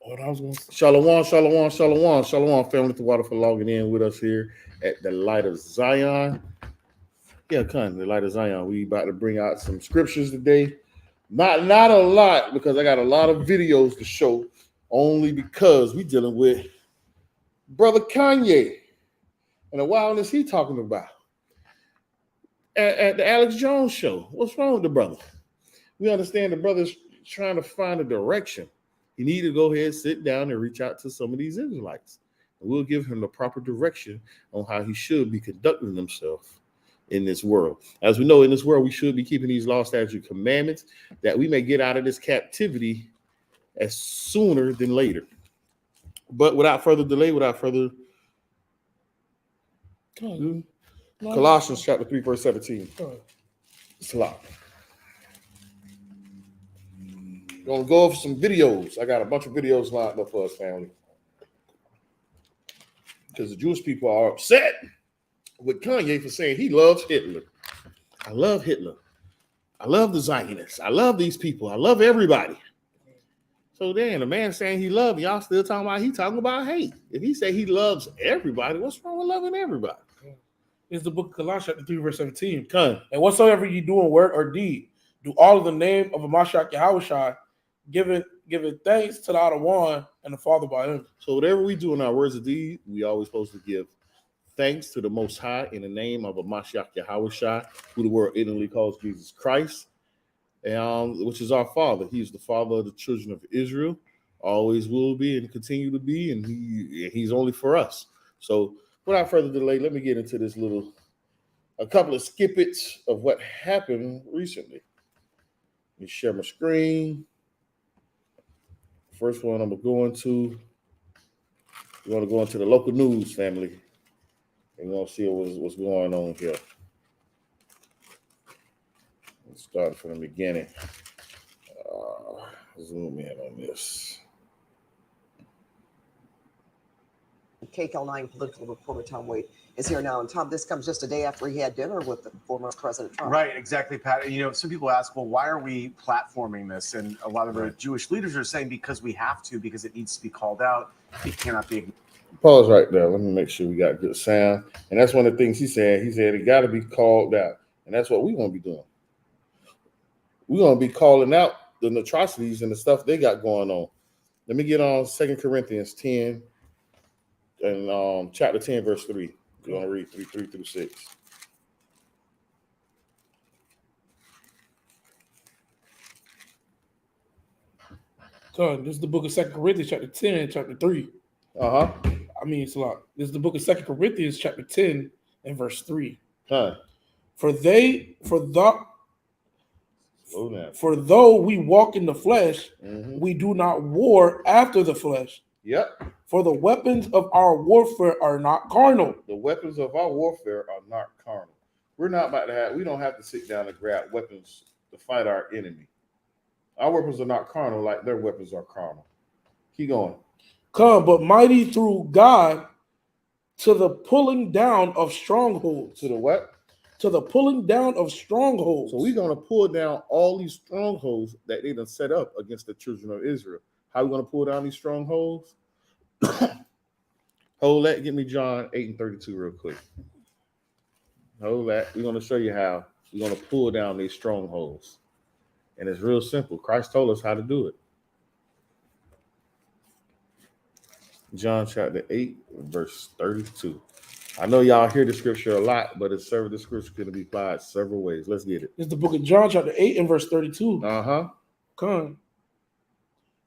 What I was going to say. Shalom, family to water for logging in with us here at the Light of Zion. Yeah, the Light of Zion. We about to bring out some scriptures today. Not a lot because I got a lot of videos to show. Only because we dealing with brother Kanye and the wildness he talking about at the Alex Jones show. What's wrong with the brother? We understand the brother's trying to find a direction. He need to go ahead, sit down, and reach out to some of these Israelites. And we'll give him the proper direction on how he should be conducting himself in this world. As we know, in this world, we should be keeping these law, statute, commandments that we may get out of this captivity as sooner than later. But without further delay, Colossians chapter 3, verse 17. It's a lot. We're gonna go over some videos. I got a bunch of videos lined up for us, family. Because the Jewish people are upset with Kanye for saying he loves Hitler. I love Hitler. I love the Zionists. I love these people. I love everybody. So then the man saying he loves, y'all still talking about hate. If he say he loves everybody, what's wrong with loving everybody? It's the book of Colossians chapter 3, verse 17. Come. And whatsoever you do in word or deed, do all in the name of a Mashiach Yahushua, giving thanks to the Other One and the Father by him. So whatever we do in our words of deed, we always supposed to give thanks to the Most High in the name of a Mashiach Yahushua, who the world ignorantly calls Jesus Christ, and which is our Father. He is the Father of the children of Israel, always will be and continue to be, and he's only for us. So without further delay, let me get into this a couple of snippets of what happened recently. Let me share my screen. First one I'm going to go into the local news, family. And we're going to see what's going on here. Let's start from the beginning. Zoom in on this. KCAL9 political reporter Tom Wade is here now. And Tom, this comes just a day after he had dinner with the former President Trump. Right, exactly, Pat. You know, some people ask, well, why are we platforming this? And a lot of the Jewish leaders are saying because we have to, because it needs to be called out. It cannot be ignored. Pause right there. Let me make sure we got good sound. And that's one of the things he said. He said it got to be called out. And that's what we're going to be doing. We're going to be calling out the atrocities and the stuff they got going on. Let me get on 2 Corinthians 10 and chapter 10, verse 3. We're going to read 3 through 6. So this is the book of 2 Corinthians chapter 10, chapter 3. Uh-huh. I mean, it's a lot. This is the book of 2 Corinthians chapter 10 and verse 3. Huh. For though we walk in the flesh, we do not war after the flesh. Yep. For the weapons of our warfare are not carnal. The weapons of our warfare are not carnal. We don't have to sit down and grab weapons to fight our enemy. Our weapons are not carnal like their weapons are carnal. Keep going. Come, but mighty through God to the pulling down of strongholds. To the what? To the pulling down of strongholds. So we're going to pull down all these strongholds that they done set up against the children of Israel. How are we going to pull down these strongholds? Hold that. Give me John 8 and 32 real quick. Hold that. We're going to show you how we're going to pull down these strongholds. And it's real simple. Christ told us how to do it. John chapter 8, verse 32. I know y'all hear the scripture a lot, but the scripture can be applied several ways. Let's get it. It's the book of John chapter 8 and verse 32. Uh-huh. Come.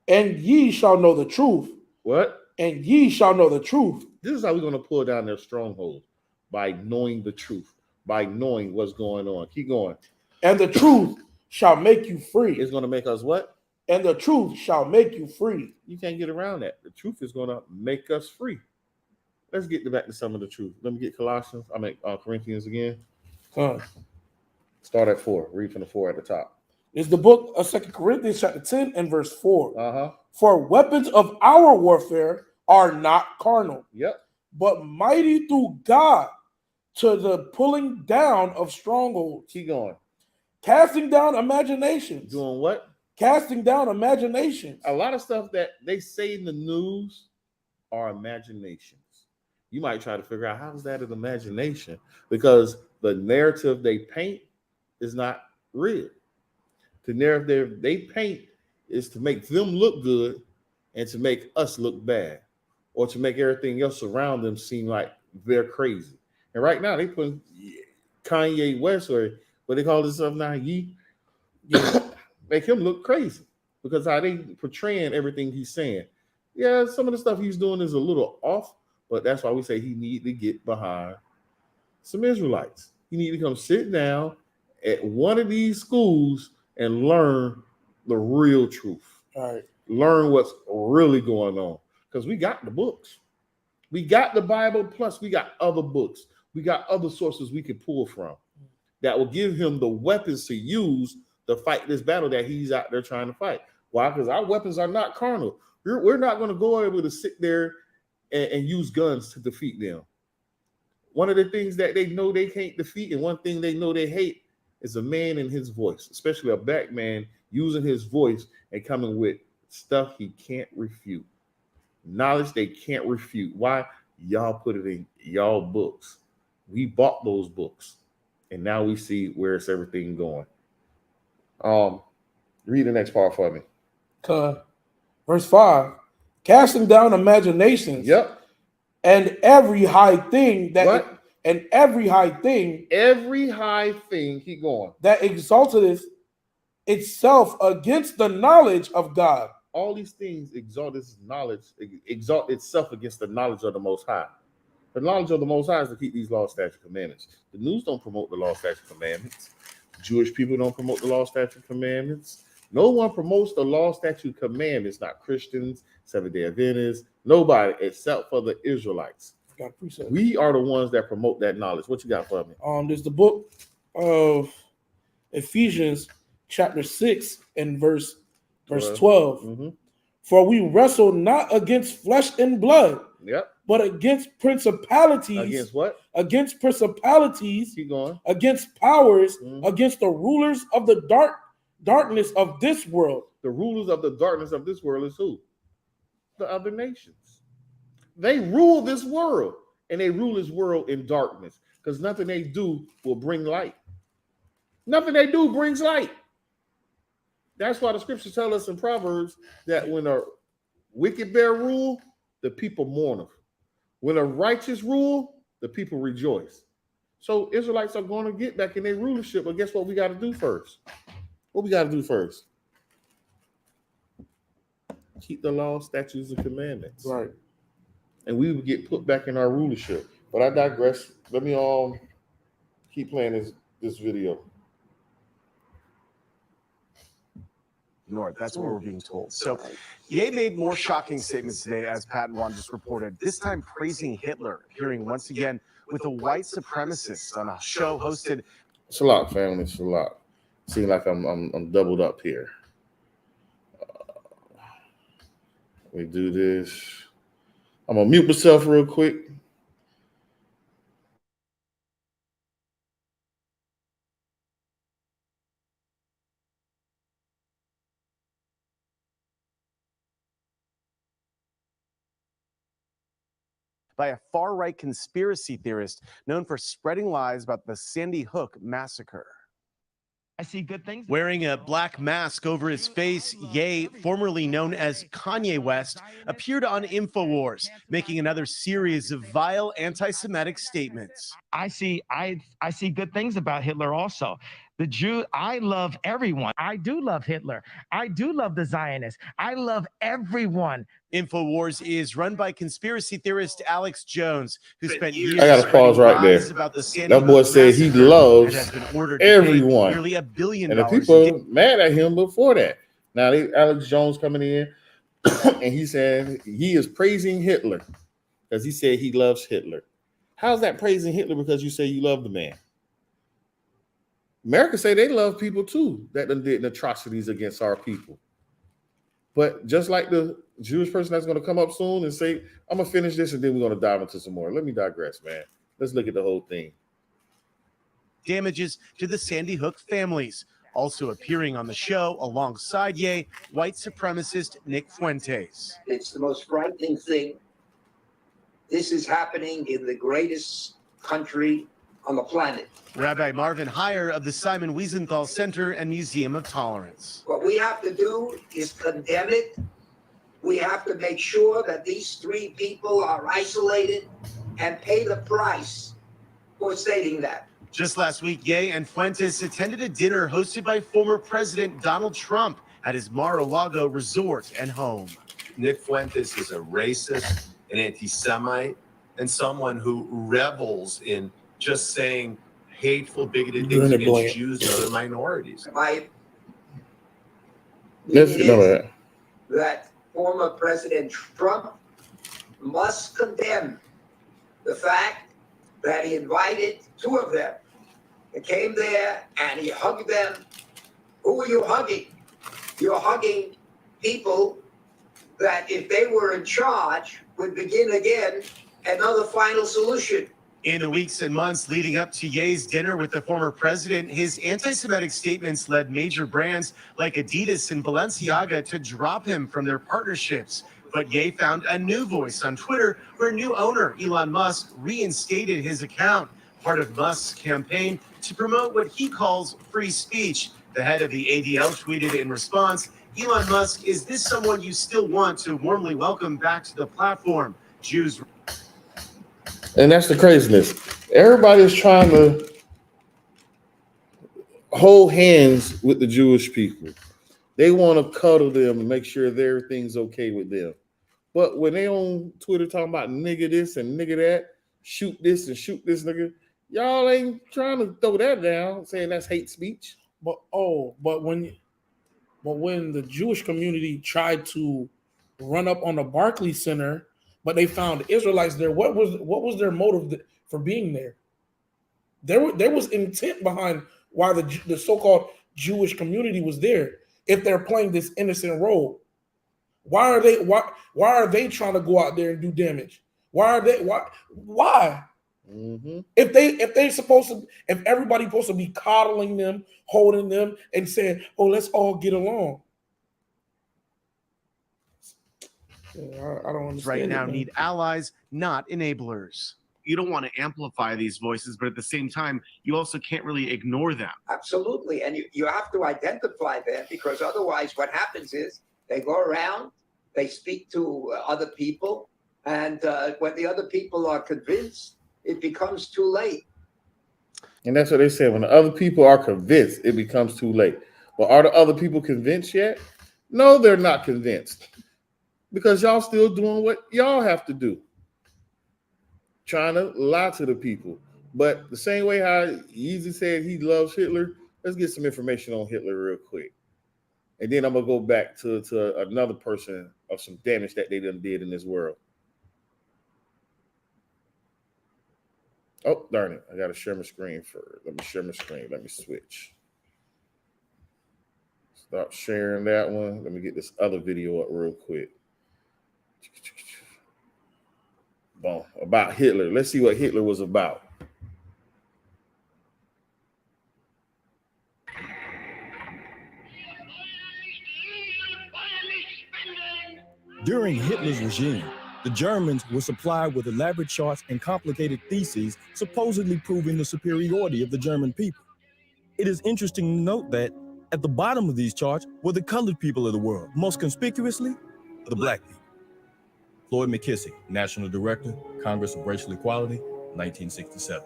And ye shall know the truth. What? And ye shall know the truth. This is how we're going to pull down their strongholds. By knowing the truth. By knowing what's going on. Keep going. And the truth shall make you free. It's going to make us what? And the truth shall make you free. You can't get around that. The truth is going to make us free. Let's get back to some of the truth. Let me get Corinthians again. Start at 4. Read from the 4 at the top. It's the book of 2 Corinthians chapter 10 and verse 4. Uh-huh. For weapons of our warfare are not carnal. Yep. But mighty through God to the pulling down of strongholds. Keep going. Casting down imaginations. Doing what? casting down imaginations. A lot of stuff that they say in the news are imaginations. You might try to figure out how is that an imagination, because the narrative they paint is not real. The narrative they paint is to make them look good and to make us look bad, or to make everything else around them seem like they're crazy. And right now they put Kanye West, or what they call this stuff now, Ye, make him look crazy because how they portraying everything he's saying. Yeah, some of the stuff he's doing is a little off, but that's why we say he need to get behind some Israelites. He need to come sit down at one of these schools and learn the real truth. All right. Learn what's really going on. Because we got the books. We got the Bible, plus we got other books. We got other sources we can pull from that will give him the weapons to use to fight this battle that he's out there trying to fight. Why? Because our weapons are not carnal. We're not going to go able to sit there and use guns to defeat them. One of the things that they know they can't defeat, and one thing they know they hate, is a man and his voice, especially a black man using his voice and coming with stuff he can't refute. Knowledge they can't refute. Why? Y'all put it in y'all books. We bought those books, and now we see where it's everything going. Read the next part for me. Verse 5, casting down imaginations. Yep. And every high thing that What? every high thing Keep going. that exalteth itself against the knowledge of God. All these things exalt itself against the knowledge of the Most High. The knowledge of the Most High is to keep these law, statute, commandments. The news don't promote the law, statute, commandments. Jewish people don't promote the law, statute, commandments. No one promotes the law, statute, commandments. Not Christians, Seventh-day Adventists, nobody except for the Israelites. Got precept. We are the ones that promote that knowledge. What you got for me? There's the book of Ephesians, chapter 6, and verse 12. Mm-hmm. For we wrestle not against flesh and blood, Yep. but against principalities. Against what? Against principalities, Keep going. against powers, Mhm. against the rulers of the darkness of this world. The rulers of the darkness of this world is who? The other nations. They rule this world, and they rule this world in darkness, because nothing they do will bring light. Nothing they do brings light. That's why the scriptures tell us in Proverbs that when a wicked bear rule, the people mourn. When a righteous rule, the people rejoice. So Israelites are going to get back in their rulership, but guess what we got to do first? What we got to do first? Keep the law, statutes, and commandments. Right. And we would get put back in our rulership. But I digress. Let me keep playing this video. North. That's what we're being told. So, Ye made more shocking statements today, as Pat and Ron just reported, this time praising Hitler, appearing once again with a white supremacist on a show hosted. It's a lot, family. It's a lot. Seems like I'm doubled up here. We do this. I'm going to mute myself real quick. By a far-right conspiracy theorist known for spreading lies about the Sandy Hook massacre. I see good things. Wearing a black mask over his face, Ye, formerly known as Kanye West, appeared on InfoWars, making another series of vile anti-Semitic statements. I see good things about Hitler also. The Jew, I love everyone. I do love Hitler. I do love the Zionists. I love everyone. InfoWars is run by conspiracy theorist Alex Jones, who spent years. I gotta pause right there. About the Sandy That boy Hook said he massacre loves and has been ordered to pay everyone. nearly $1 billion. And the people mad at him before that. Now Alex Jones coming in and he said he is praising Hitler because he said he loves Hitler. How's that praising Hitler because you say you love the man? America say they love people too that done did atrocities against our people. But just like the Jewish person that's going to come up soon and say, I'm going to finish this and then we're going to dive into some more. Let me digress, man. Let's look at the whole thing. Damages to the Sandy Hook families. Also appearing on the show alongside Ye, white supremacist Nick Fuentes. It's the most frightening thing. This is happening in the greatest country on the planet. Rabbi Marvin Heyer of the Simon Wiesenthal Center and Museum of Tolerance. What we have to do is condemn it. We have to make sure that these three people are isolated and pay the price for stating that. Just last week, Ye and Fuentes attended a dinner hosted by former President Donald Trump at his Mar-a-Lago resort and home. Nick Fuentes is a racist, an anti-Semite, and someone who revels in just saying hateful, bigoted things against Jews and other minorities. My Let's opinion know is that. that former President Trump must condemn the fact that he invited two of them. He came there and he hugged them. Who are you hugging? You're hugging people that, if they were in charge, would begin again another final solution. In the weeks and months leading up to Ye's dinner with the former president, his anti-Semitic statements led major brands like Adidas and Balenciaga to drop him from their partnerships. But Ye found a new voice on Twitter, where new owner Elon Musk reinstated his account, part of Musk's campaign to promote what he calls free speech. The head of the ADL tweeted in response, "Elon Musk, is this someone you still want to warmly welcome back to the platform? Jews." And that's the craziness. Everybody is trying to hold hands with the Jewish people. They want to cuddle them and make sure everything's okay with them. But when they on Twitter talking about nigga this and nigga that, shoot this and shoot this nigga, y'all ain't trying to throw that down, saying that's hate speech. But when the Jewish community tried to run up on the Barclays Center, but they found Israelites there, what was their motive for being there? There was intent behind why the so-called Jewish community was there. If they're playing this innocent role, why are they trying to go out there and do damage? Why? Mm-hmm. If everybody's supposed to be coddling them, holding them, and saying, "Oh, let's all get along." I don't understand. Right now need allies, not enablers. You don't want to amplify these voices, but at the same time, you also can't really ignore them. Absolutely. And you have to identify them, because otherwise what happens is they go around, they speak to other people, and when the other people are convinced, it becomes too late. And that's what they say. When the other people are convinced, it becomes too late. Well, are the other people convinced yet? No, they're not convinced. Because y'all still doing what y'all have to do. Trying to lie to the people. But the same way how Yeezy said he loves Hitler, let's get some information on Hitler real quick. And then I'm going to go back to another person of some damage that they done did in this world. Oh, darn it. I got to share my screen first. Let me share my screen. Let me switch. Stop sharing that one. Let me get this other video up real quick. Boom. About Hitler. Let's see what Hitler was about. During Hitler's regime, the Germans were supplied with elaborate charts and complicated theses, supposedly proving the superiority of the German people. It is interesting to note that at the bottom of these charts were the colored people of the world, most conspicuously, the black people. Floyd McKissick, National Director, Congress of Racial Equality, 1967.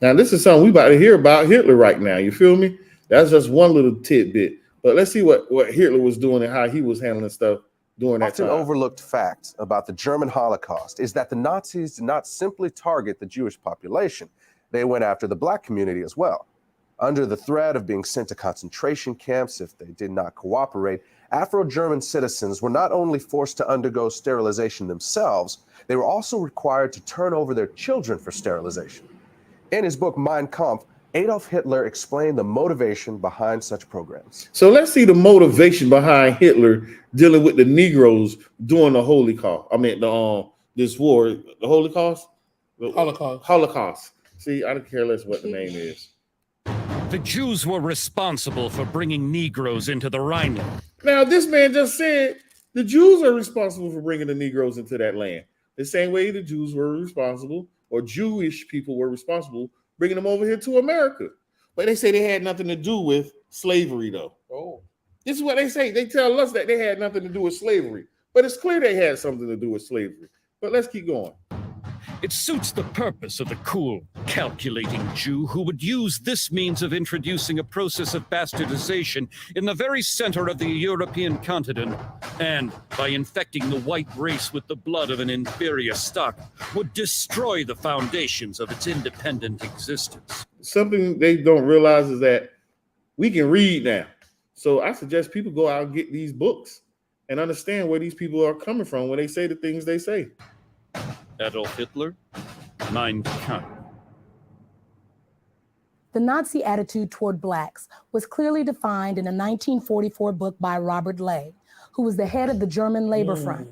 Now, this is something we about to hear about Hitler right now. You feel me? That's just one little tidbit. But let's see what Hitler was doing and how he was handling stuff during that time. Often overlooked fact about the German Holocaust is that the Nazis did not simply target the Jewish population. They went after the black community as well. Under the threat of being sent to concentration camps if they did not cooperate, Afro-German citizens were not only forced to undergo sterilization themselves, they were also required to turn over their children for sterilization. In his book Mein Kampf, Adolf Hitler explained the motivation behind such programs. So let's see the motivation behind Hitler dealing with the Negroes during the Holocaust. I mean, this war, the Holocaust? Holocaust. Holocaust. See, I don't care less what the name is. The Jews were responsible for bringing Negroes into the Rhineland. Now, this man just said the Jews are responsible for bringing the Negroes into that land. The same way the Jews were responsible, or Jewish people were responsible, bringing them over here to America. But they say they had nothing to do with slavery, though. Oh, This is what they say. They tell us that they had nothing to do with slavery. But it's clear they had something to do with slavery. But let's keep going. It suits the purpose of the cool, calculating Jew who would use this means of introducing a process of bastardization in the very center of the European continent, and by infecting the white race with the blood of an inferior stock, would destroy the foundations of its independent existence. Something they don't realize is that we can read now. So I suggest people go out and get these books and understand where these people are coming from when they say the things they say. Adolf Hitler, Mein Kampf. The Nazi attitude toward blacks was clearly defined in a 1944 book by Robert Ley, who was the head of the German Labor Front.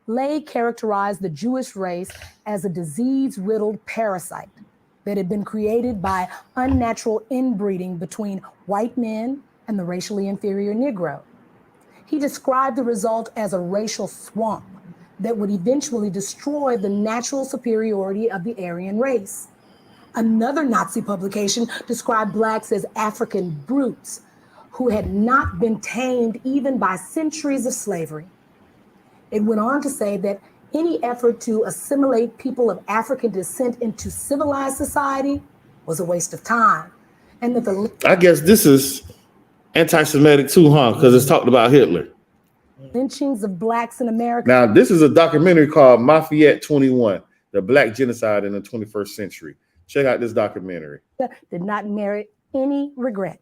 Ley characterized the Jewish race as a disease-riddled parasite that had been created by unnatural inbreeding between white men and the racially inferior Negro. He described the result as a racial swamp that would eventually destroy the natural superiority of the Aryan race. Another Nazi publication described blacks as African brutes who had not been tamed even by centuries of slavery. It went on to say that any effort to assimilate people of African descent into civilized society was a waste of time. And that I guess this is anti-Semitic too, huh? Because it's talked about Hitler. lynchings of blacks in America. Now, this is a documentary called Lafayette 21, the Black Genocide in the 21st Century. Check out this documentary. Did not merit any regret.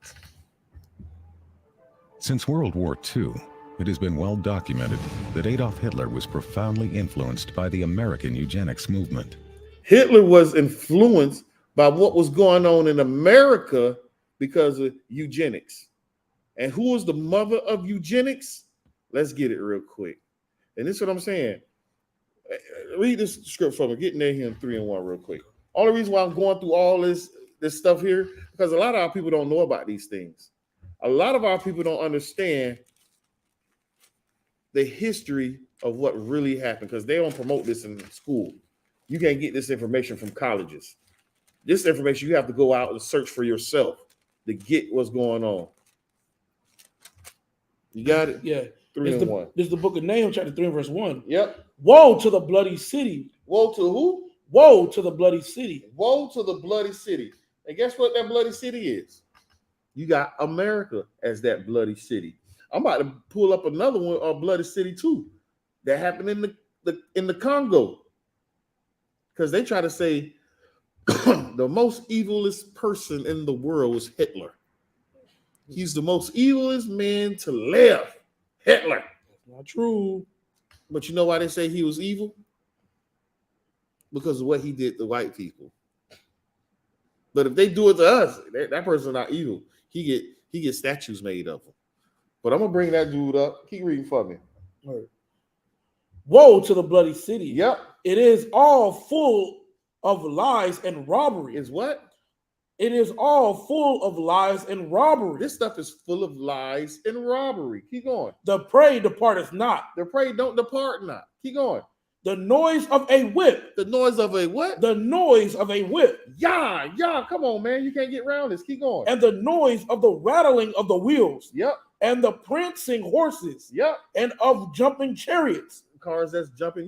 Since World War II, it has been well documented that Adolf Hitler was profoundly influenced by the American eugenics movement. Hitler was influenced by what was going on in America because of eugenics. And who was the mother of eugenics? Let's get it real quick. And this is what I'm saying. Read this script for me. Get Nahum 3:1 real quick. Only reason why I'm going through all this stuff here, because a lot of our people don't know about these things. A lot of our people don't understand the history of what really happened, because they don't promote this in school. You can't get this information from colleges. This information you have to go out and search for yourself to get what's going on. You got it? yeah. 3:1. This is the book of Nahum, chapter 3, verse 1. Yep. Woe to the bloody city. Woe to who? Woe to the bloody city. Woe to the bloody city. And guess what that bloody city is? You got America as that bloody city. I'm about to pull up another one, a bloody city too, that happened in the Congo. Because they try to say the most evilest person in the world was Hitler. He's the most evilest man to live. Hitler. That's not true. But you know why they say he was evil? Because of what he did to white people. But if they do it to us, that person's not evil. He get statues made of him. But I'm gonna bring that dude up. Keep reading for me. All right. Woe to the bloody city. Yep. It is all full of lies and robbery. Is what? It is all full of lies and robbery. This stuff is full of lies and robbery. Keep going. The prey departeth not. The prey don't depart not. Keep going. The noise of a whip. The noise of a what? The noise of a whip. Yeah. Come on, man. You can't get around this. Keep going. And the noise of the rattling of the wheels. Yep. And the prancing horses. Yep. And of jumping chariots. Cars that's jumping,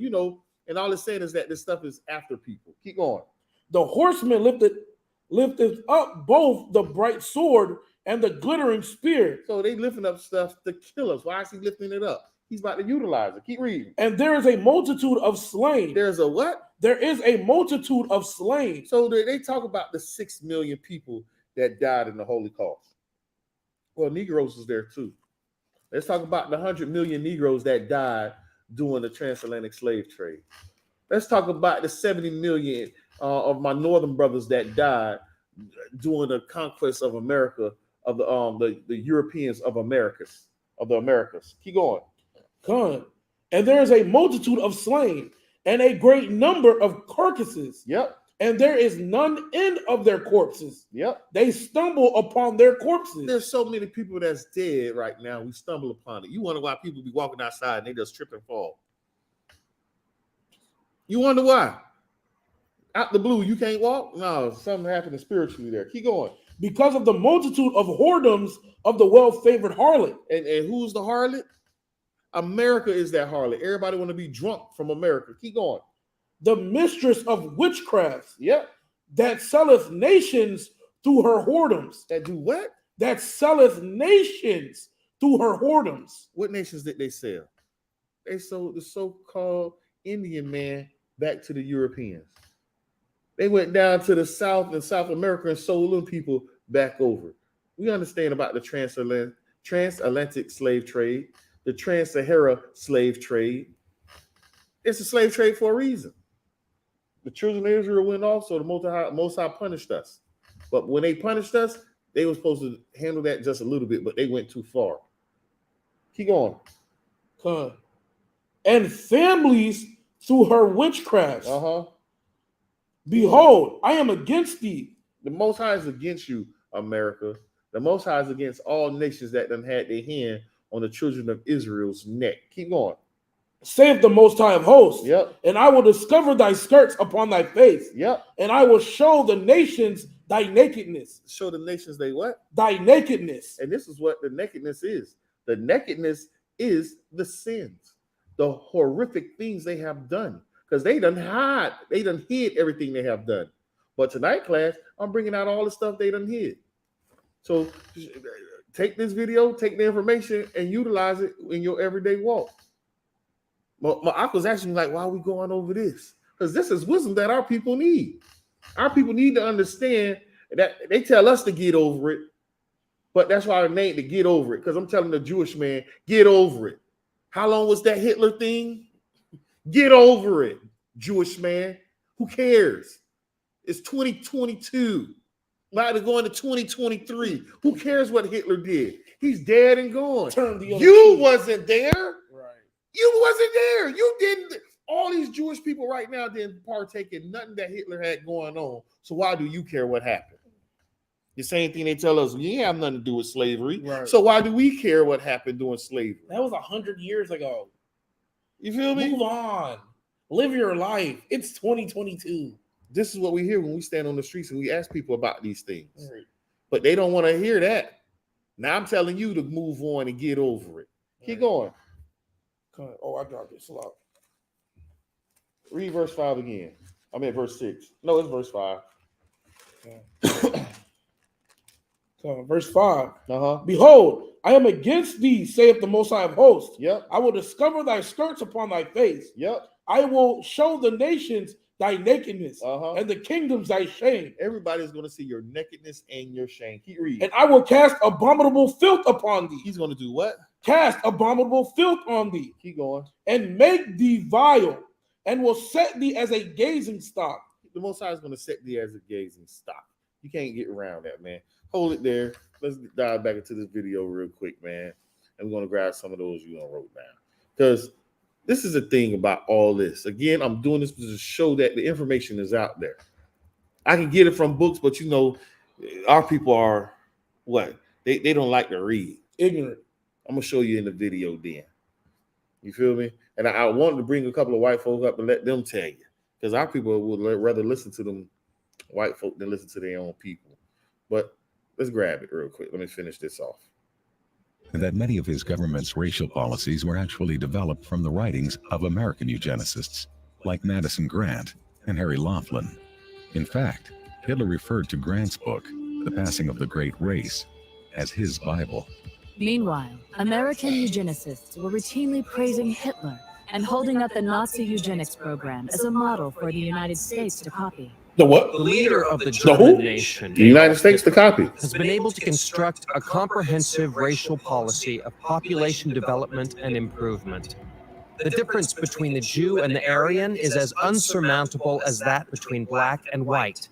and all it's saying is that this stuff is after people. Keep going. The horseman lifted up both the bright sword and the glittering spear. So they lifting up stuff to kill us. Why is he lifting it up? He's about to utilize it. Keep reading. And there is a multitude of slain. There's a what? There is a multitude of slain. So they talk about the 6 million people that died in the Holocaust. Well, Negroes was there too. Let's talk about the 100 million Negroes that died during the transatlantic slave trade. Let's talk about the 70 million of my northern brothers that died during the conquest of America, of the Europeans of the Americas. Keep going. Come. And there is a multitude of slain and a great number of carcasses. Yep. and there is none end of their corpses. Yep. They stumble upon their corpses. There's so many people that's dead right now. We stumble upon it. You wonder why people be walking outside and they just trip and fall. You wonder why? Out the blue, you can't walk? No, something happened spiritually there. Keep going. Because of the multitude of whoredoms of the well-favored harlot. And who's the harlot? America is that harlot. Everybody want to be drunk from America. Keep going. The mistress of witchcraft. Yep. That selleth nations through her whoredoms. That do what? That selleth nations through her whoredoms. What nations did they sell? They sold the so-called Indian man back to the Europeans. They went down to the South and South America and sold them people back over. We understand about the transatlantic slave trade, the trans-Sahara slave trade. It's a slave trade for a reason. The children of Israel went off, so the Most High punished us. But when they punished us, they were supposed to handle that just a little bit, but they went too far. Keep going. And families through her witchcraft. Uh-huh. Behold, I am against thee. The Most High is against you, America. The Most High is against all nations that done had their hand on the children of Israel's neck. Keep going. Saith the Most High of hosts. Yep. And I will discover thy skirts upon thy face. Yep. And I will show the nations thy nakedness. Show the nations they what? Thy nakedness. And this is what the nakedness is. The nakedness is the sins, the horrific things they have done. Because they done hid everything they have done. But tonight, class, I'm bringing out all the stuff they done hid. So take this video, take the information, and utilize it in your everyday walk. My uncle's actually like, why are we going over this? Because this is wisdom that our people need. Our people need to understand that they tell us to get over it, but that's why I named to get over it. Because I'm telling the Jewish man, get over it. How long was that Hitler thing? Get over it, Jewish man. Who cares? It's 2022. About to go into 2023. Who cares what Hitler did? He's dead and gone. You wasn't there. Right. You wasn't there. You didn't. All these Jewish people right now didn't partake in nothing that Hitler had going on. So why do you care what happened? The same thing they tell us, we ain't have nothing to do with slavery. Right. So why do we care what happened during slavery? That was 100 years ago. You feel me? Move on. Live your life. It's 2022. This is what we hear when we stand on the streets and we ask people about these things. Right. But they don't want to hear that. Now I'm telling you to move on and get over it. Keep going. Oh, I dropped it. Slow. Read verse 5 again. I mean verse 6. No, it's verse 5. Verse 5. Uh-huh. Behold, I am against thee, saith the Most High of hosts. Yep. I will discover thy skirts upon thy face. Yep. I will show the nations thy nakedness, Uh-huh. and the kingdoms thy shame. Everybody's going to see your nakedness and your shame. Keep reading. And I will cast abominable filth upon thee. He's going to do what? Cast abominable filth on thee. Keep going. And make thee vile, and will set thee as a gazing stock. The Most High is going to set thee as a gazing stock. You can't get around that, man. Hold it there. Let's dive back into this video real quick, man. And we're going to grab some of those you wrote down. Because this is the thing about all this. Again, I'm doing this to show that the information is out there. I can get it from books, but you know, our people are what? They don't like to read. Ignorant. I'm going to show you in the video then. You feel me? And I wanted to bring a couple of white folks up and let them tell you. Because our people would rather listen to them white folk than listen to their own people. But let's grab it real quick. Let me finish this off. And that many of his government's racial policies were actually developed from the writings of American eugenicists like Madison Grant and Harry Laughlin. In fact, Hitler referred to Grant's book, The Passing of the Great Race, as his Bible. Meanwhile, American eugenicists were routinely praising Hitler and holding up the Nazi eugenics program as a model for the United States to copy. The what? The leader of the German nation, The United States to copy. has been able to construct a comprehensive racial policy of population development and improvement. The difference between the Jew and the Aryan is as unsurmountable as that between black and white.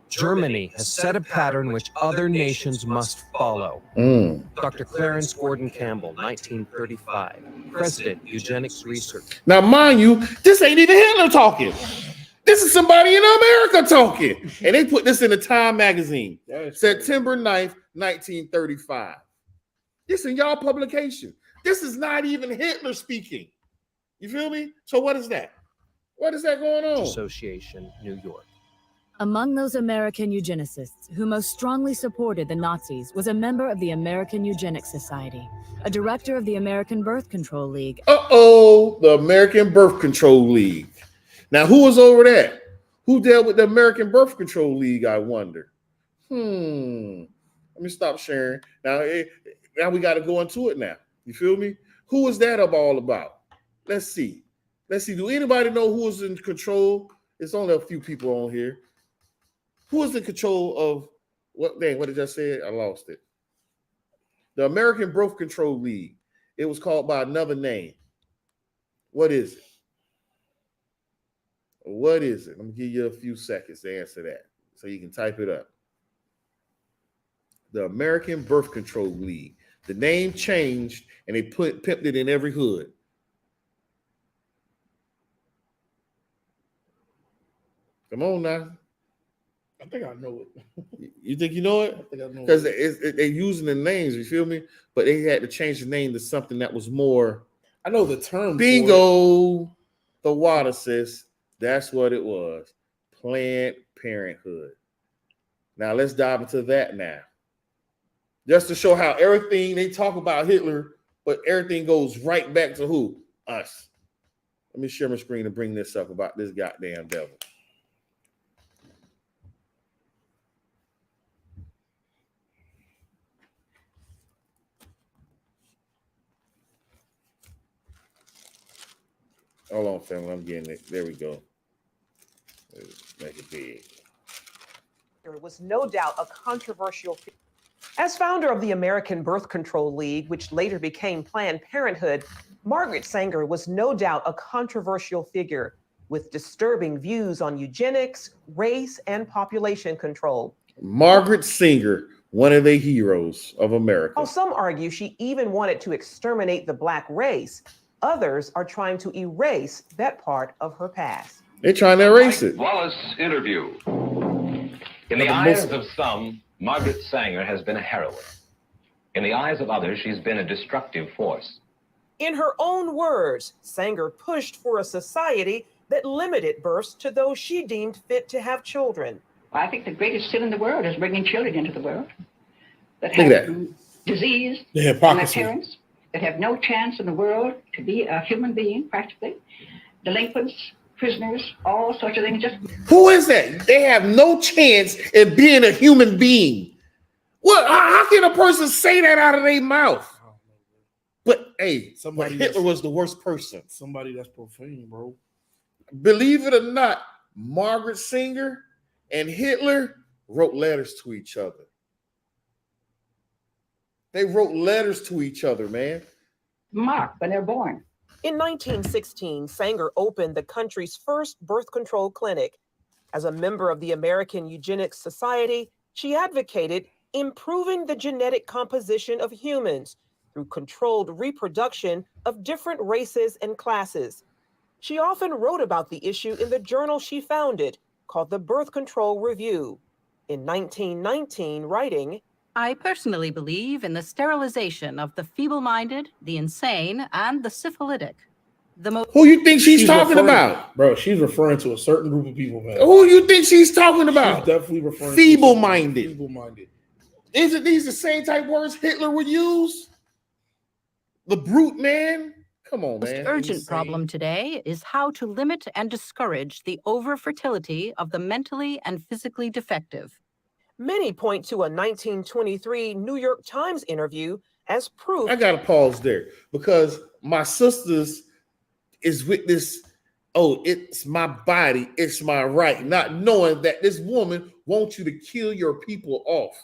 Germany has set a pattern which other nations must follow. Dr. Clarence Gordon Campbell, 1935, President, Eugenics Research. Now, mind you, this ain't even Hitler talking. This is somebody in America talking. And they put this in the Time magazine, September 9th, 1935. This in y'all publication. This is not even Hitler speaking. You feel me? So what is that? What is that going on? Association, New York. Among those American eugenicists who most strongly supported the Nazis was a member of the American Eugenics Society, a director of the American Birth Control League. The American Birth Control League. Now, who was over that? Who dealt with the American Birth Control League, I wonder? Let me stop sharing. Now we got to go into it now. You feel me? Who was that all about? Let's see. Do anybody know who was in control? It's only a few people on here. Who was in control of what? Dang, what did I say? I lost it. The American Birth Control League. It was called by another name. What is it? What is it? Let me give you a few seconds to answer that so you can type it up. The American Birth Control League. The name changed and they pimped it in every hood. Come on now. I think I know it. You think you know it? I think I know it. Because they're using the names, you feel me? But they had to change the name to something that was more. I know the term. Bingo. The water, sis. That's what it was. Planned Parenthood. Now let's dive into that now. Just to show how everything they talk about Hitler, but everything goes right back to who? Us. Let me share my screen and bring this up about this goddamn devil. Hold on, family. I'm getting it. There we go. Make it big. There was no doubt a controversial. As founder of the American Birth Control League, which later became Planned Parenthood, Margaret Sanger was no doubt a controversial figure with disturbing views on eugenics, race, and population control. Margaret Sanger, one of the heroes of America. While some argue she even wanted to exterminate the Black race, others are trying to erase that part of her past. They're trying to erase it. Wallace interview. In the eyes of some, Margaret Sanger has been a heroine. In the eyes of others, she's been a destructive force. In her own words, Sanger pushed for a society that limited births to those she deemed fit to have children. I think the greatest sin in the world is bringing children into the world that Look have at that. disease The in their hypocrisy. parents, that have no chance in the world to be a human being, practically. Delinquents, prisoners, all sorts of things. Just Who is that? They have no chance at being a human being. What? How can a person say that out of their mouth? But hey, Hitler was the worst person. Somebody that's profane, bro. Believe it or not, Margaret Sanger and Hitler wrote letters to each other. They wrote letters to each other, man. marked when they're born. In 1916, Sanger opened the country's first birth control clinic. As a member of the American Eugenics Society, she advocated improving the genetic composition of humans through controlled reproduction of different races and classes. She often wrote about the issue in the journal she founded, called the Birth Control Review. In 1919, writing, I personally believe in the sterilization of the feeble-minded, the insane, and the syphilitic. Who you think she's talking about? Bro, she's referring to a certain group of people, man. Who you think she's talking about? She's definitely referring feeble-minded. to feeble-minded. Isn't these the same type words Hitler would use? The brute man? Come on, The man. most urgent problem today is how to limit and discourage the over-fertility of the mentally and physically defective. Many point to a 1923 New York Times interview as proof. I gotta pause there because my sisters is with this, oh, it's my body, it's my right, not knowing that this woman wants you to kill your people off.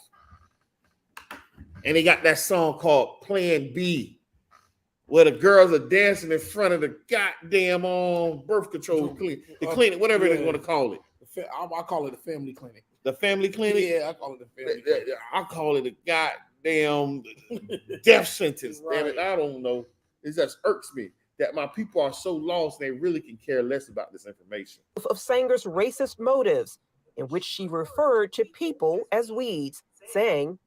And they got that song called Plan B, where the girls are dancing in front of the goddamn birth control clinic, the clinic, whatever they want to call it. I call it the family clinic. The family clinic? Yeah, I call it the family clinic. I call it a goddamn death sentence. Right. Damn it, I don't know. It just irks me that my people are so lost they really can care less about this information. Of Sanger's racist motives, in which she referred to people as weeds, saying,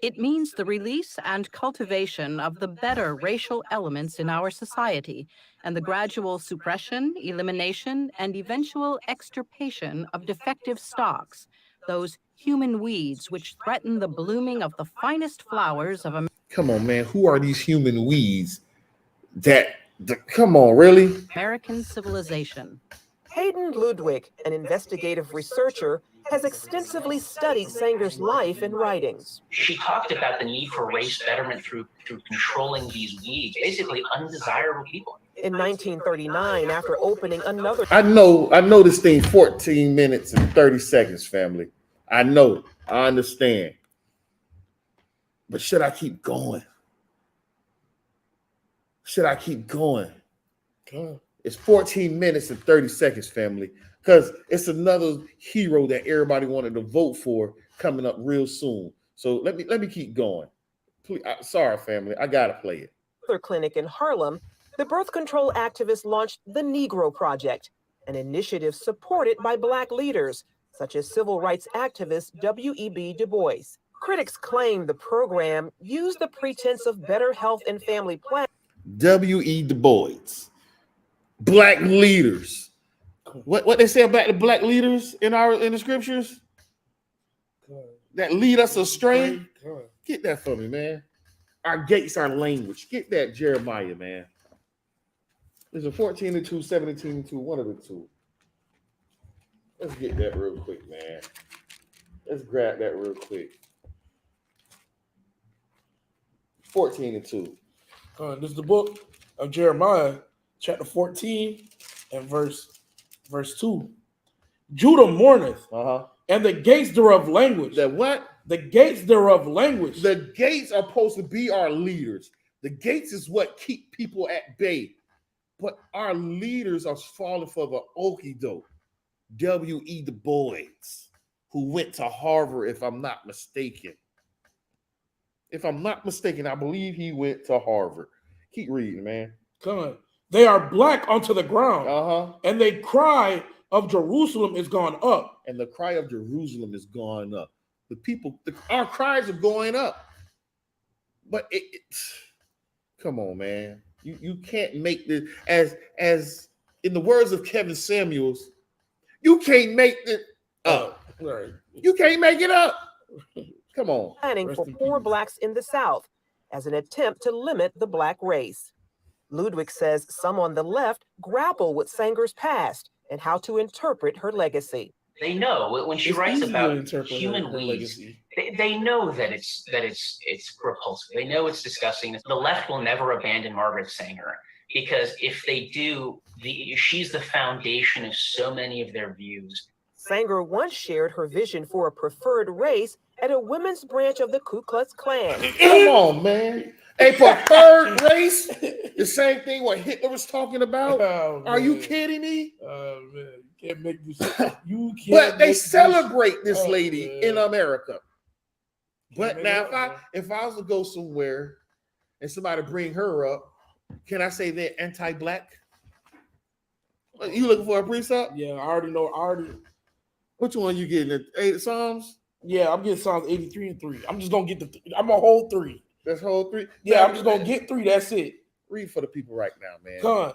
"It means the release and cultivation of the better racial elements in our society and the gradual suppression, elimination, and eventual extirpation of defective stocks, those human weeds which threaten the blooming of the finest flowers of Come on, man. Who are these human weeds come on, really? American civilization." Hayden Ludwig, an investigative researcher, has extensively studied Sanger's life and writings. She talked about the need for race betterment through controlling these weeds, basically undesirable people. In 1939, after opening another... I know this thing 14 minutes and 30 seconds, family. I know. I understand. But should I keep going? Should I keep going? It's 14 minutes and 30 seconds, family, because it's another hero that everybody wanted to vote for coming up real soon. So let me keep going. Please, sorry, family, I gotta play it. Clinic in Harlem, the birth control activists launched the Negro Project, an initiative supported by Black leaders, such as civil rights activist W.E.B. Du Bois. Critics claim the program used the pretense of better health and family planning. W.E. Du Bois. Black leaders. What they say about the black leaders in the scriptures that lead us astray? Get that for me, man. Our gates, our language. Get that, Jeremiah, man. There's a 14-2, 17-2, one of the two. Let's get that real quick, man. Let's grab that real quick. 14-2. This is the book of Jeremiah, chapter 14 and verse 2. Judah mourneth, and the gates thereof languish. That what? The gates thereof languish. The gates are supposed to be our leaders. The gates is what keep people at bay. But our leaders are falling for the okie doke. W.E. Du Bois, who went to Harvard, if I'm not mistaken. If I'm not mistaken, I believe he went to Harvard. Keep reading, man. Come on. They are black unto the ground, and they cry of Jerusalem is gone up. And the cry of Jerusalem is gone up. The people, our cries are going up. But come on, man. You can't make this, as in the words of Kevin Samuels, you can't make it up. Right. You can't make it up. Come on. Planning for poor blacks in the South as an attempt to limit the black race. Ludwig says some on the left grapple with Sanger's past and how to interpret her legacy. They know when she writes about human weeds, they know that it's repulsive. They know it's disgusting. The left will never abandon Margaret Sanger because if they do, she's the foundation of so many of their views. Sanger once shared her vision for a preferred race at a women's branch of the Ku Klux Klan. Come on, man. A preferred race? The same thing what Hitler was talking about? Are you kidding me? Man, you can't make this. You can't. But they celebrate this lady in America. But now, if I was to go somewhere and somebody bring her up, can I say they're anti-black? You looking for a precept? Yeah, I already know. Which one you getting? 8 Psalms? Yeah, I'm getting Psalms 83 and 3. I'm just gonna get I'm gonna hold 3. That's whole 3? Yeah, I'm just gonna get 3. That's it. Read for the people right now, man. Come on.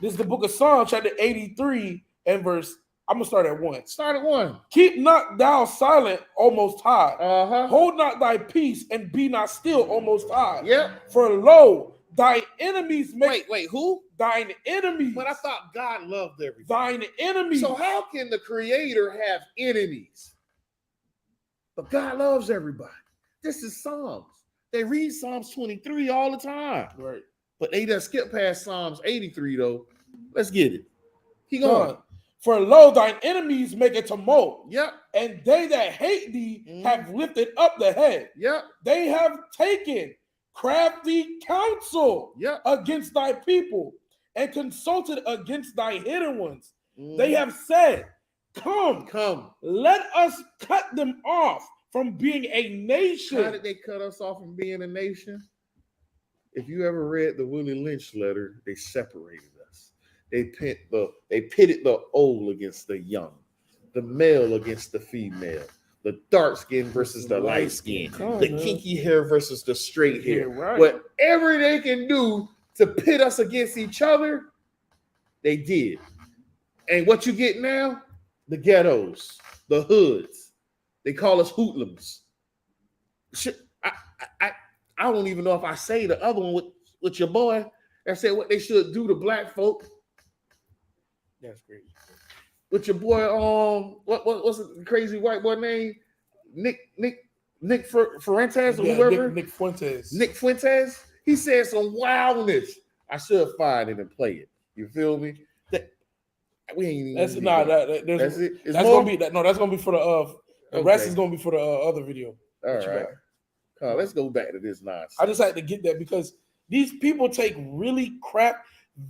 This is the book of Psalms, chapter 83 and verse. I'm gonna start at 1. Start at 1. Keep not thou silent, O Most High. Hold not thy peace and be not still, O Most High. Yep. For lo, thy enemies make. Wait, who? Thine enemies. But I thought God loved everything. Thine enemies. So how can the Creator have enemies? But God loves everybody. This is Psalms. They read Psalms 23 all the time. Right. But they just skip past Psalms 83, though. Let's get it. Keep going. For lo, thine enemies make a tumult. Yep. And they that hate thee have lifted up the head. Yep. They have taken crafty counsel against thy people and consulted against thy hidden ones. They have said, Come, let us cut them off from being a nation. How did they cut us off from being a nation? if you ever read the Willie Lynch letter, they separated us. They pitted the old against the young, the male against the female, the dark skin versus the light skin, the kinky hair versus the straight hair. Right. Whatever they can do to pit us against each other, they did. And what you get now? The ghettos, the hoods. They call us hoodlums. I don't even know if I say the other one with your boy that said what they should do to black folk. That's great. With your boy, what's the crazy white boy name? Nick Fuentes or whoever. Nick Fuentes. Nick Fuentes. He said some wildness. I should find it and play it. You feel me? We ain't even. That's it. That's gonna be that. No, that's gonna be for the rest is gonna be for the other video. All right. Let's go back to this nonsense. I just had to get that because these people take really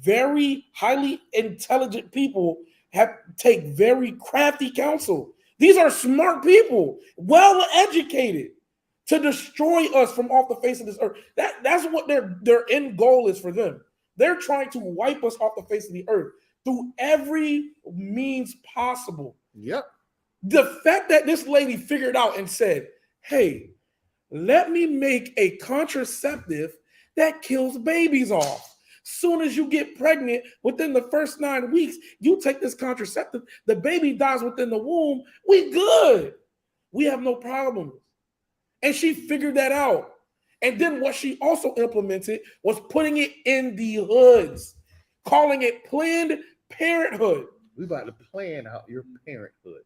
very highly intelligent people take very crafty counsel. These are smart people, well educated, to destroy us from off the face of this earth. That's what their end goal is for them. They're trying to wipe us off the face of the earth through every means possible. Yep. The fact that this lady figured out and said, hey, let me make a contraceptive that kills babies off. Soon as you get pregnant, within the first 9 weeks, you take this contraceptive, the baby dies within the womb, we good. We have no problem. And she figured that out. And then what she also implemented was putting it in the hoods, calling it Planned Parenthood. We about to plan out your parenthood.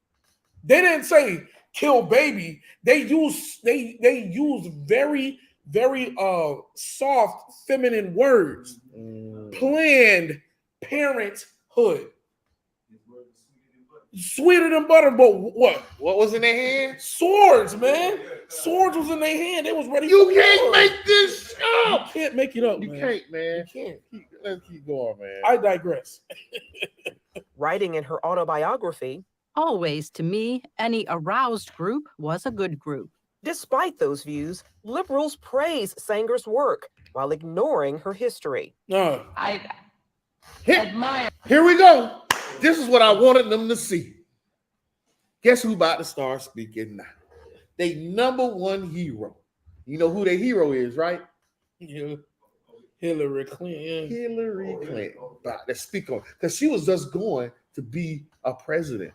They didn't say kill baby. They use very, very soft, feminine words. Planned Parenthood. Sweeter than butter, but what? What was in their hand? Swords, man. Swords was in their hand. They was ready. You can't make this up. You can't make it up. You man. Can't, man. You can't. Let's keep going, man. I digress. Writing in her autobiography, always to me, any aroused group was a good group. Despite those views, liberals praise Sanger's work while ignoring her history. No. I admire. Here we go. This is what I wanted them to see. Guess who about to start speaking now? They number one hero. You know who their hero is, right? Yeah. Hillary Clinton. Hillary Clinton. About to speak on, because she was just going to be a president.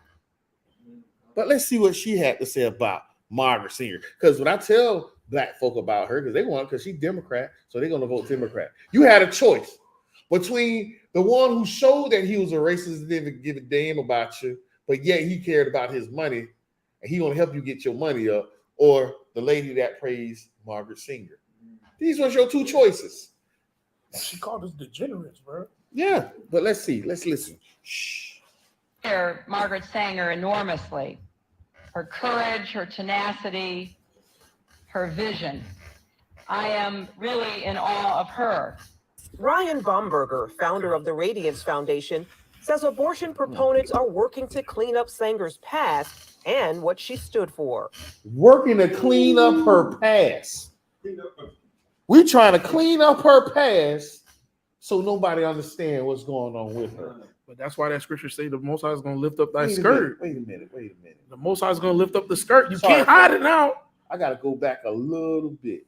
But let's see what she had to say about Margaret Sanger. Because when I tell black folk about her, because she's Democrat, so they're gonna vote Democrat. You had a choice between the one who showed that he was a racist and didn't give a damn about you, but yet he cared about his money and he gonna help you get your money up, or the lady that praised Margaret Sanger. These were your two choices. She called us degenerates, bro. Yeah, but let's see. Let's listen. Shh. Margaret Sanger enormously. Her courage, her tenacity, her vision. I am really in awe of her. Ryan Baumberger, founder of the Radiance Foundation, says abortion proponents are working to clean up Sanger's past and what she stood for. Working to clean up her past. We trying to clean up her past so nobody understand what's going on with her. But that's why that scripture say the Most High is going to lift up thy skirt. Wait a minute. The Most High is going to lift up the skirt. You can't hide it now. I got to go back a little bit.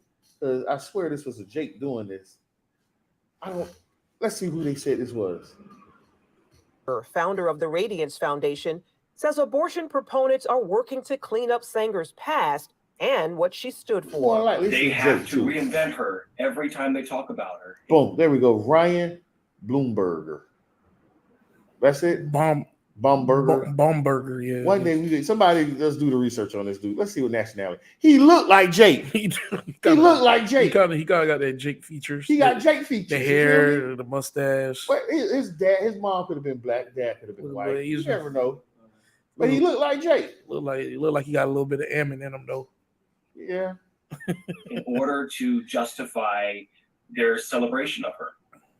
I swear this was a Jake doing this. Let's see who they said this was. Her founder of the Radiance Foundation says abortion proponents are working to clean up Sanger's past and what she stood for. They have to reinvent her every time they talk about her. Boom. There we go. Ryan Bloomberger. That's it. Baumberger, yeah. One day somebody let's do the research on this dude. Let's see what nationality. He looked like Jake. He looked like Jake. He kind of got that Jake features. He got Jake features. The hair, the mustache. But his mom could have been black. Dad could have been white. You never know. But he looked like Jake. Looked like he got a little bit of Ammon in him, though. Yeah. In order to justify their celebration of her.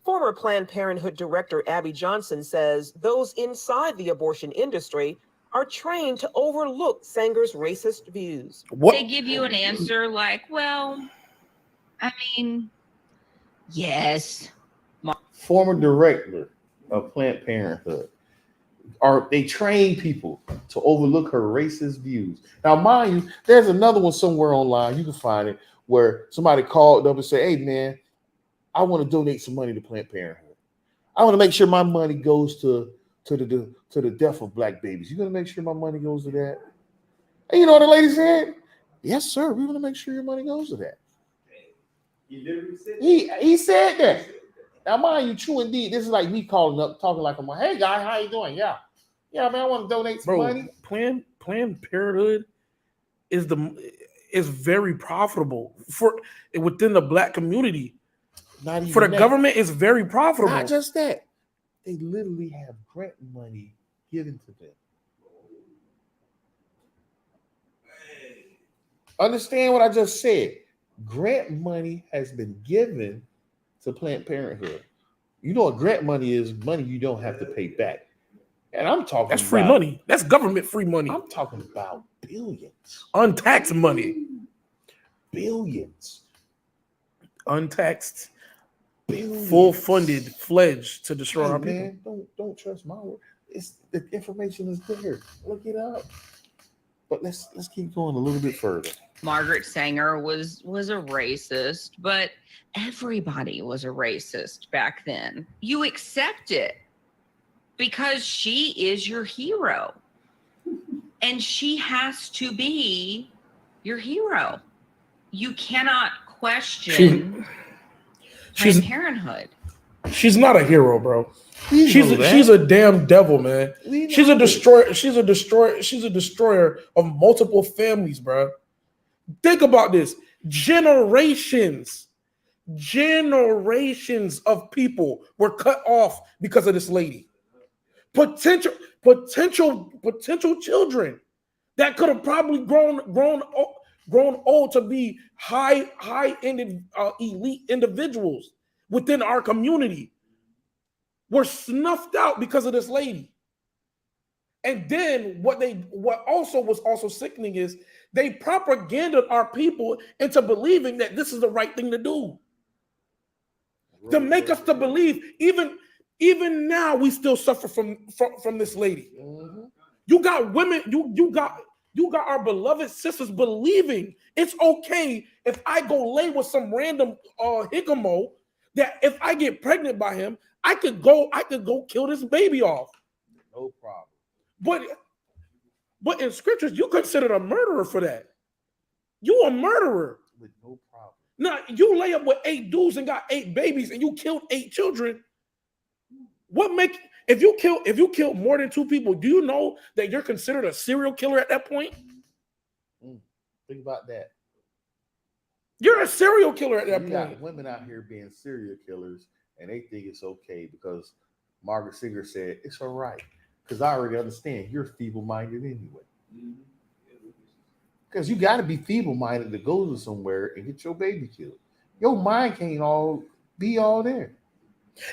Former Planned Parenthood director Abby Johnson says those inside the abortion industry are trained to overlook Sanger's racist views. They give you an answer like, well, I mean, Yes. Former director of Planned Parenthood. They train people to overlook her racist views. Now, mind you, there's another one somewhere online, you can find it, where somebody called up and said, hey, man, I want to donate some money to Planned Parenthood. I want to make sure my money goes to the death of black babies. You going to make sure my money goes to that? And you know what the lady said? Yes, sir. We want to make sure your money goes to that. He said that. Now, mind you, true indeed, this is like me calling up, talking like I'm like, hey, guy, how you doing? Yeah, man, I want to donate some money. Planned Parenthood is very profitable within the black community. Not even for the that. Government, it's very profitable. Not just that. They literally have grant money given to them. Understand what I just said. Grant money has been given to Planned Parenthood. You know what grant money is? Money you don't have to pay back. And I'm talking That's free money. That's government free money. I'm talking about billions. Untaxed money. Billions. Untaxed. Billions. Full funded, fledged to destroy our people. Man, don't trust my word. The information is there. Look it up. But let's keep going a little bit further. Margaret Sanger was a racist, but everybody was a racist back then. You accept it because she is your hero. And she has to be your hero. You cannot question Planned Parenthood. She's not a hero, bro. She's a damn devil, man. She's a destroyer. She's a destroyer of multiple families, bro. Think about this. Generations of people were cut off because of this lady. Potential children that could have probably grown old to be high-ended elite individuals within our community were snuffed out because of this lady. And then what was also sickening is they propagandaed our people into believing that this is the right thing to do. To make us to believe, even now we still suffer from this lady. Mm-hmm. You got women, you got our beloved sisters believing it's okay if I go lay with some random hicamo, that if I get pregnant by him, I could go kill this baby off. No problem. But in scriptures, you considered a murderer for that. You a murderer. With no problem. Now you lay up with 8 dudes and got 8 babies and you killed 8 children. If you kill more than 2 people, do you know that you're considered a serial killer at that point? Think about that. You're a serial killer at that point. Got women out here being serial killers, and they think it's okay because Margaret Sanger said it's all right. Because I already understand you're feeble-minded anyway. Because you got to be feeble-minded to go to somewhere and get your baby killed. Your mind can't be all there.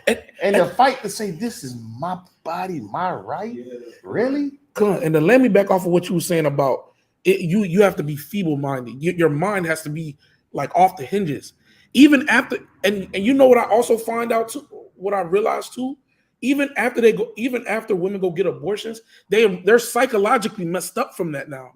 And the fight to say this is my body, my right, really? Come on, and then let me back off of what you were saying about it. You have to be feeble-minded. Your mind has to be like off the hinges. Even after, and you know what I also find out too, what I realized too, even after women go get abortions, they're psychologically messed up from that now.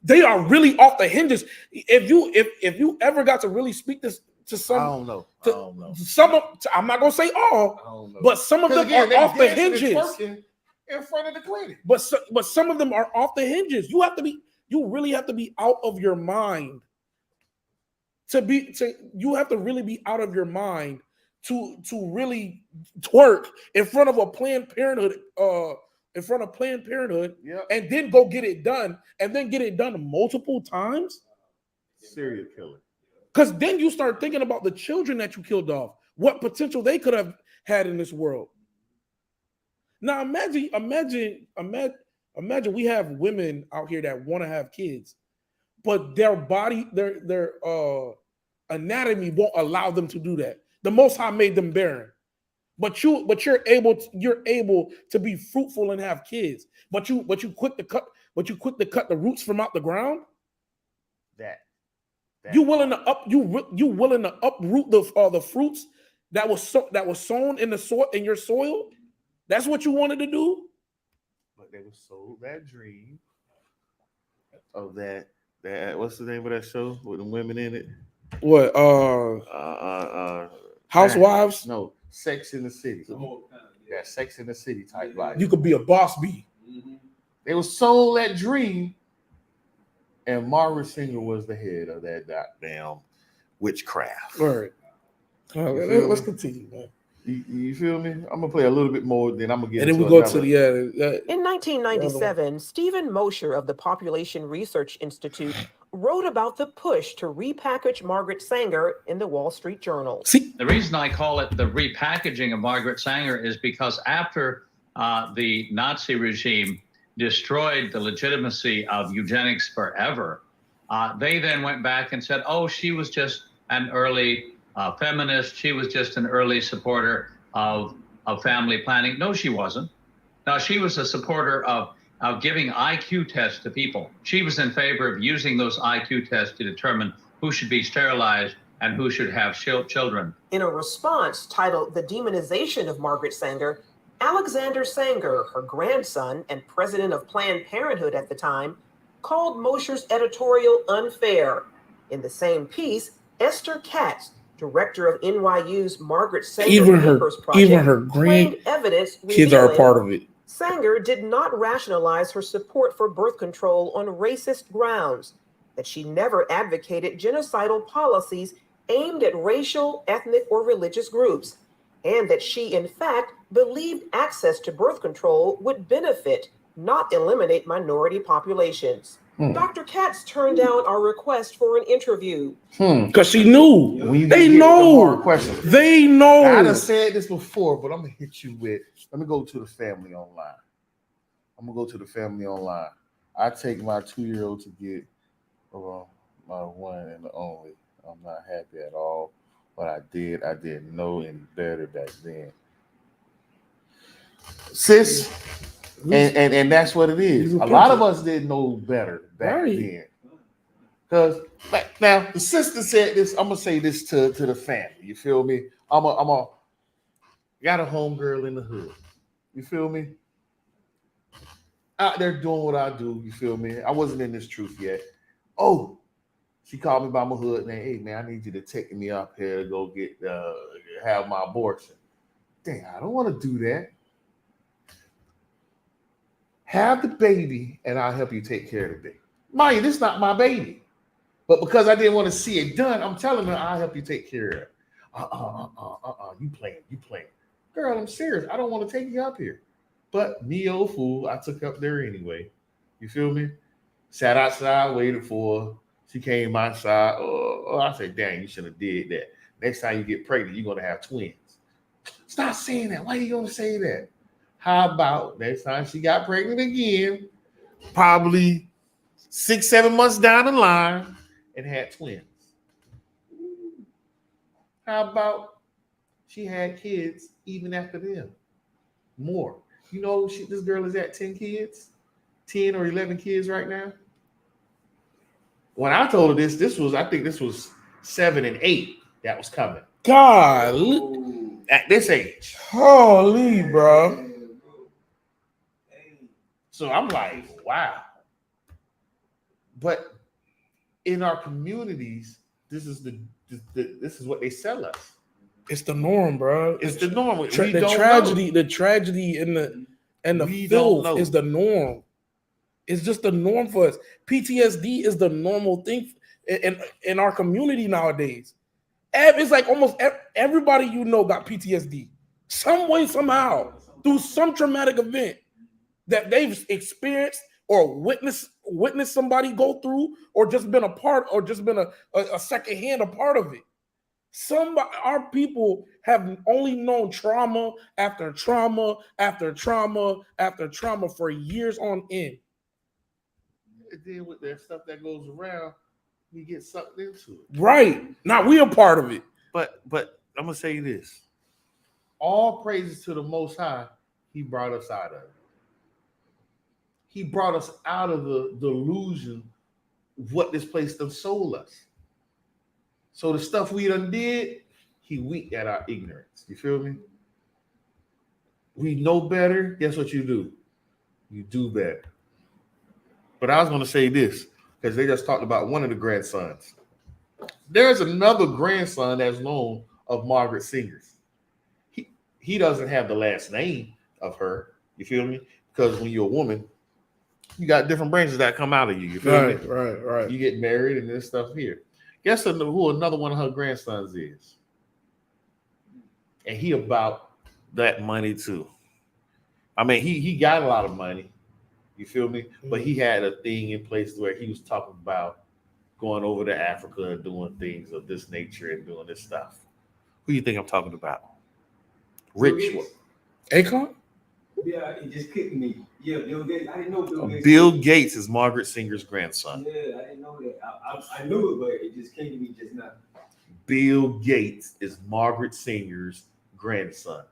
They are really off the hinges. If you ever got to really speak this to some, I don't know. Some of, I'm not gonna say all, but some of them are off the hinges. In front of the clinic. But some of them are off the hinges. You really have to be out of your mind you have to really be out of your mind to really twerk in front of a Planned Parenthood, and then go get it done, and then get it done multiple times. Serial killer. Because then you start thinking about the children that you killed off, what potential they could have had in this world. Now imagine we have women out here that want to have kids, but their body, their anatomy won't allow them to do that. The Most High made them barren, but you're able to be fruitful and have kids. But you quick to cut the roots from out the ground. You willing to uproot the fruits that was sown in the soil, in your soil? That's what you wanted to do? But they were sold that dream of that what's the name of that show with the women in it? What? Housewives? No, Sex in the City. Yeah, Sex in the City type life. You could be a boss bee. They were sold that dream, and Margaret Sanger was the head of that goddamn witchcraft. All right. Let's continue, man. You feel me? I'm gonna play a little bit more, then I'm gonna get. And then we go to the In 1997, Stephen Mosher of the Population Research Institute wrote about the push to repackage Margaret Sanger in the Wall Street Journal. The reason I call it the repackaging of Margaret Sanger is because after the Nazi regime destroyed the legitimacy of eugenics forever, they then went back and said, oh, she was just an early feminist. She was just an early supporter of family planning. No, she wasn't. No, she was a supporter of giving IQ tests to people. She was in favor of using those IQ tests to determine who should be sterilized and who should have children. In a response titled The Demonization of Margaret Sanger, Alexander Sanger, her grandson and president of Planned Parenthood at the time, called Mosher's editorial unfair. In the same piece, Esther Katz, director of NYU's Margaret Sanger Papers Project, even her claimed evidence kids are a part of it. Sanger did not rationalize her support for birth control on racist grounds, that she never advocated genocidal policies aimed at racial, ethnic, or religious groups, and that she, in fact, believed access to birth control would benefit, not eliminate minority populations. Dr. Katz turned down our request for an interview. Because she knew. They know. They know. I done said this before, but I'm going to hit you with, let me go to the family online. I take my 2-year-old to get my one and only. I'm not happy at all. But I did know and better back then. Sis, and that's what it is. A lot of us didn't know better back then. Because now the sister said this, I'm gonna say this to the family. You feel me? I'm a got a homegirl in the hood. You feel me? Out there doing what I do, you feel me? I wasn't in this truth yet. Oh, she called me by my hood name. Hey man, I need you to take me up here to go get have my abortion. Dang, I don't want to do that. Have the baby, and I'll help you take care of the baby. Mind you, this is not my baby. But because I didn't want to see it done, I'm telling her I'll help you take care of it. You playing. Girl, I'm serious. I don't want to take you up here. But me, old fool, I took up there anyway. You feel me? Sat outside, waited for her. She came outside. I said, dang, you should have did that. Next time you get pregnant, you're going to have twins. Stop saying that. Why are you going to say that? How about next time she got pregnant again, probably 6-7 months down the line, and had twins? How about she had kids even after them? More. You know, this girl is at 10 kids, 10 or 11 kids right now. When I told her this was, I think this was 7 and 8 that was coming. God, at this age. Holy, bro. So I'm like, wow. But in our communities, this is what they sell us. It's the norm, bro. It's the norm. The tragedy and the filth is the norm. It's just the norm for us. PTSD is the normal thing in our community nowadays. It's like almost everybody you know got PTSD. Some way, somehow, through some traumatic event that they've experienced or witnessed somebody go through, or just been a part, or just been a secondhand a part of it. Our people have only known trauma after trauma after trauma after trauma for years on end. And then with that stuff that goes around, we get sucked into it. Right. Now we are part of it. But I'm gonna say this. All praises to the Most High, He brought us out of it. He brought us out of the delusion of what this place done sold us. So the stuff we done did, He weak at our ignorance. You feel me? We know better. Guess what you do? You do better. But I was going to say this because they just talked about one of the grandsons. There's another grandson that's known of Margaret Sanger's. He doesn't have the last name of her. You feel me? Because when you're a woman, you got different branches that come out of you. You feel me? Right. You get married and this stuff here. Guess who another one of her grandsons is? And he about that money too. I mean, he got a lot of money. You feel me? But he had a thing in place where he was talking about going over to Africa and doing things of this nature and doing this stuff. Who do you think I'm talking about? Rich. Akon? Yeah, it just kicked me. Yeah, Bill Gates. I didn't know Bill Gates. Bill Gates is Margaret Sanger's grandson. Yeah, I didn't know that. I knew it, but it just came to me just now. Bill Gates is Margaret Sanger's grandson.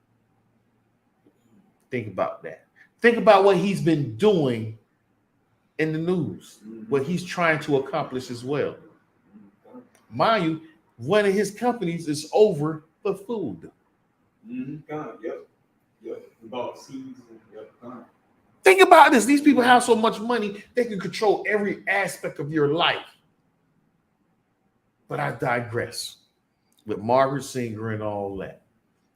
Think about that. Think about what he's been doing in the news, what he's trying to accomplish as well. Mind you, one of his companies is over the food. Yep. About seeds. Yep. Think about this. These people have so much money, they can control every aspect of your life. But I digress with Margaret Sanger and all that.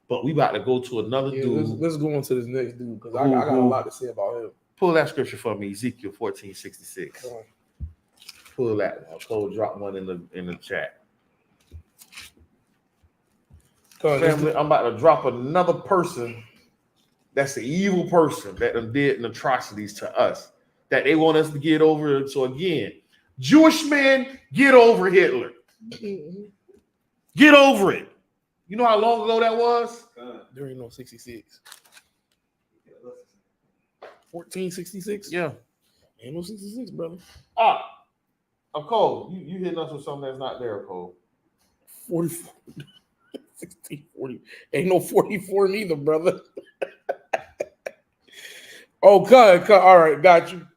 But we about to go to another dude. Let's go on to this next dude because I got a lot to say about him. Pull that scripture for me, Ezekiel 14:66. Pull that one. Cole drop one in the chat. Family, I'm about to drop another person that's the evil person that did atrocities to us that they want us to get over. So again, Jewish men, get over Hitler. Get over it. You know how long ago that was? There ain't no 66. 1466? Yeah. Ain't no 66, brother. Cole, you hitting us with something that's not there, Cole. 44. 1640. Ain't no 44 neither, brother. Oh, cut. All right, got you,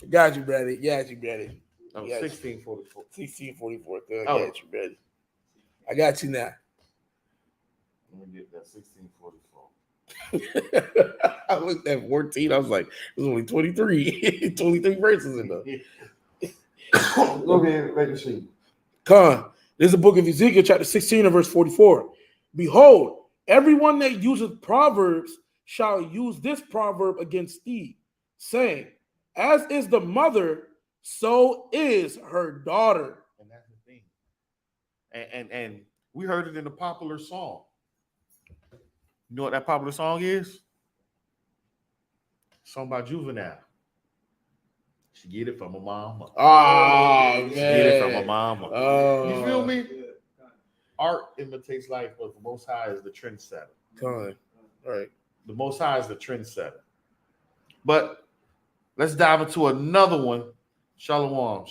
brother. Got you, brother. 1644. 1644. Oh. Got you, brother. I got you now. Let me get that 1644. I looked at 14. I was like, there's only 23. 23 verses in there. Go ahead, make it see. There's a book of Ezekiel, chapter 16 and verse 44. Behold, everyone that uses proverbs shall use this proverb against thee, saying, as is the mother, so is her daughter. And that's the thing. And we heard it in a popular song. You know what that popular song is? Song by Juvenile. She get it from her mama. Oh, man. She get it from her mama. Oh. You feel me? Art imitates life, but the Most High is the trendsetter. All right. The Most High is the trendsetter. But let's dive into another one. Shalom.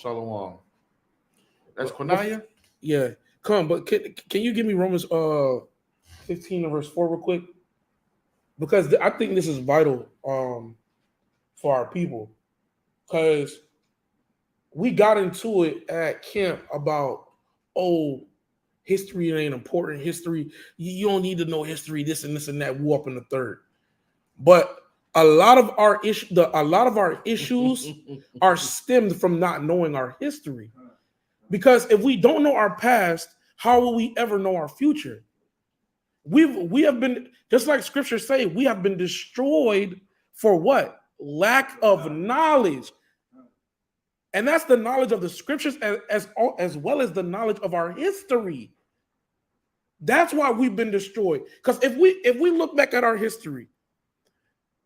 That's Quinaya? Yeah. But can you give me Romans 15 and verse 4 real quick? Because I think this is vital for our people. Because we got into it at camp about, history ain't important. History, you don't need to know history, this and that, woo up in the third. But a lot of our issues are stemmed from not knowing our history. Because if we don't know our past, how will we ever know our future? We have been, just like scriptures say, we have been destroyed for what? Lack of knowledge. And that's the knowledge of the scriptures as well as the knowledge of our history. That's why we've been destroyed. Because if we look back at our history,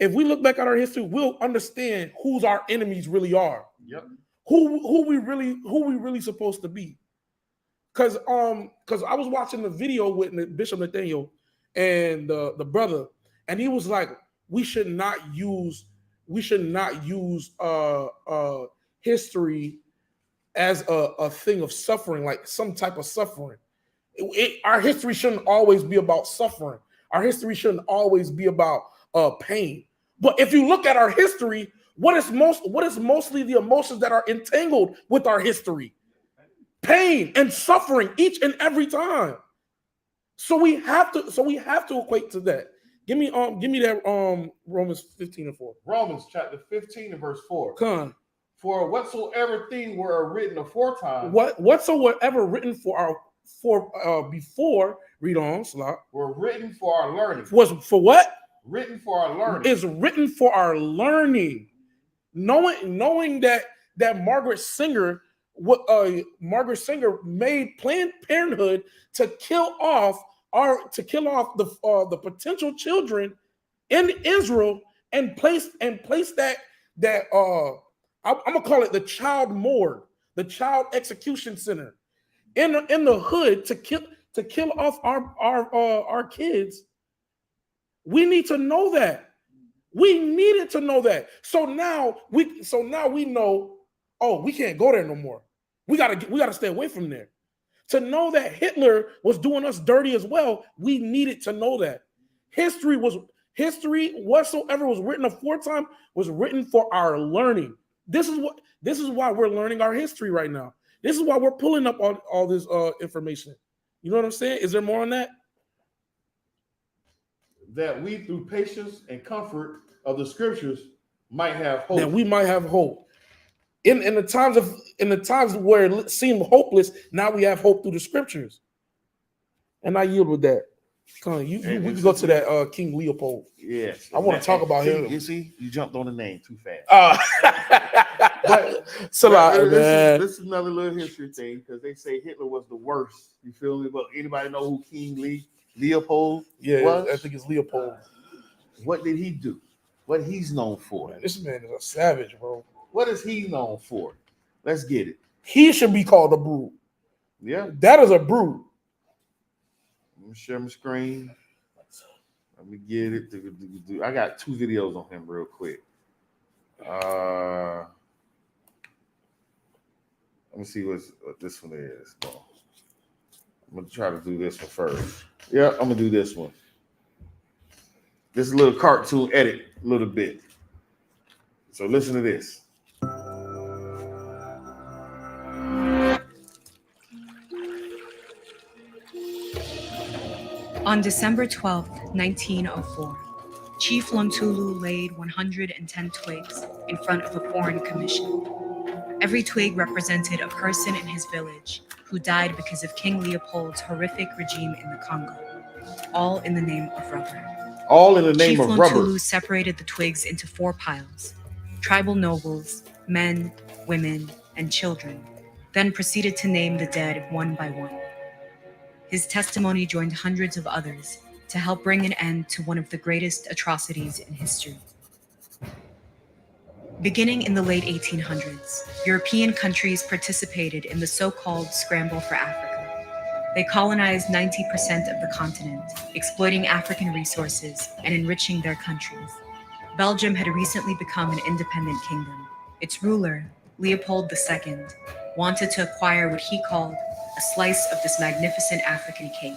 we'll understand who's our enemies really are. Yep. Who we really supposed to be. Because I was watching the video with Bishop Nathaniel and the brother, and he was like, we should not use history as a thing of suffering, like some type of suffering. Our history shouldn't always be about suffering. Our history shouldn't always be about pain. But if you look at our history, what is mostly the emotions that are entangled with our history? Pain and suffering each and every time. So we have to equate to that. Give me that Romans 15:4. Romans chapter 15 and verse 4. Con. For whatsoever thing were written aforetime, Whatsoever written before, read on, Slot. Were written for our learning. Was for what? Written for our learning. Is written for our learning. Knowing that Margaret Sanger made Planned Parenthood to kill off the potential children in Israel and place that I'm gonna call it the child morgue, the child execution center in the hood to kill off our kids. We need to know that. We needed to know that. So now we know, oh, we can't go there no more. We gotta stay away from there. To know that Hitler was doing us dirty as well, we needed to know that. History whatsoever was written aforetime was written for our learning. This is why we're learning our history right now. This is why we're pulling up all this information. You know what I'm saying? Is there more on that? That we, through patience and comfort of the scriptures, might have hope. That we might have hope. In the times where it seemed hopeless, now we have hope through the scriptures. And I yield with that. Come on, we can go to that King Leopold. Yes, I want to talk about him. You see, you jumped on the name too fast. This is another little history thing because they say Hitler was the worst. You feel me? But anybody know who King Leopold was? I think it's Leopold. What did he do? What he's known for? Man, this man is a savage, bro. What is he known for? Let's get it. He should be called a brute. Yeah, that is a brute. Let me share my screen. Let me get it. I got 2 videos on him real quick. Let me see what this one is. I'm gonna try to do this one first. Yeah, I'm gonna do this one. This is a little cartoon edit, a little bit. So listen to this. On December 12, 1904, Chief Lontulu laid 110 twigs in front of a foreign commission. Every twig represented a person in his village who died because of King Leopold's horrific regime in the Congo, all in the name of rubber. All in the name Chief of rubber. Lontulu separated the twigs into 4 piles: tribal nobles, men, women, and children, then proceeded to name the dead one by one. His testimony joined hundreds of others to help bring an end to one of the greatest atrocities in history. Beginning in the late 1800s, European countries participated in the so-called Scramble for Africa. They colonized 90% of the continent, exploiting African resources and enriching their countries. Belgium had recently become an independent kingdom. Its ruler, Leopold II, wanted to acquire what he called a slice of this magnificent African cake.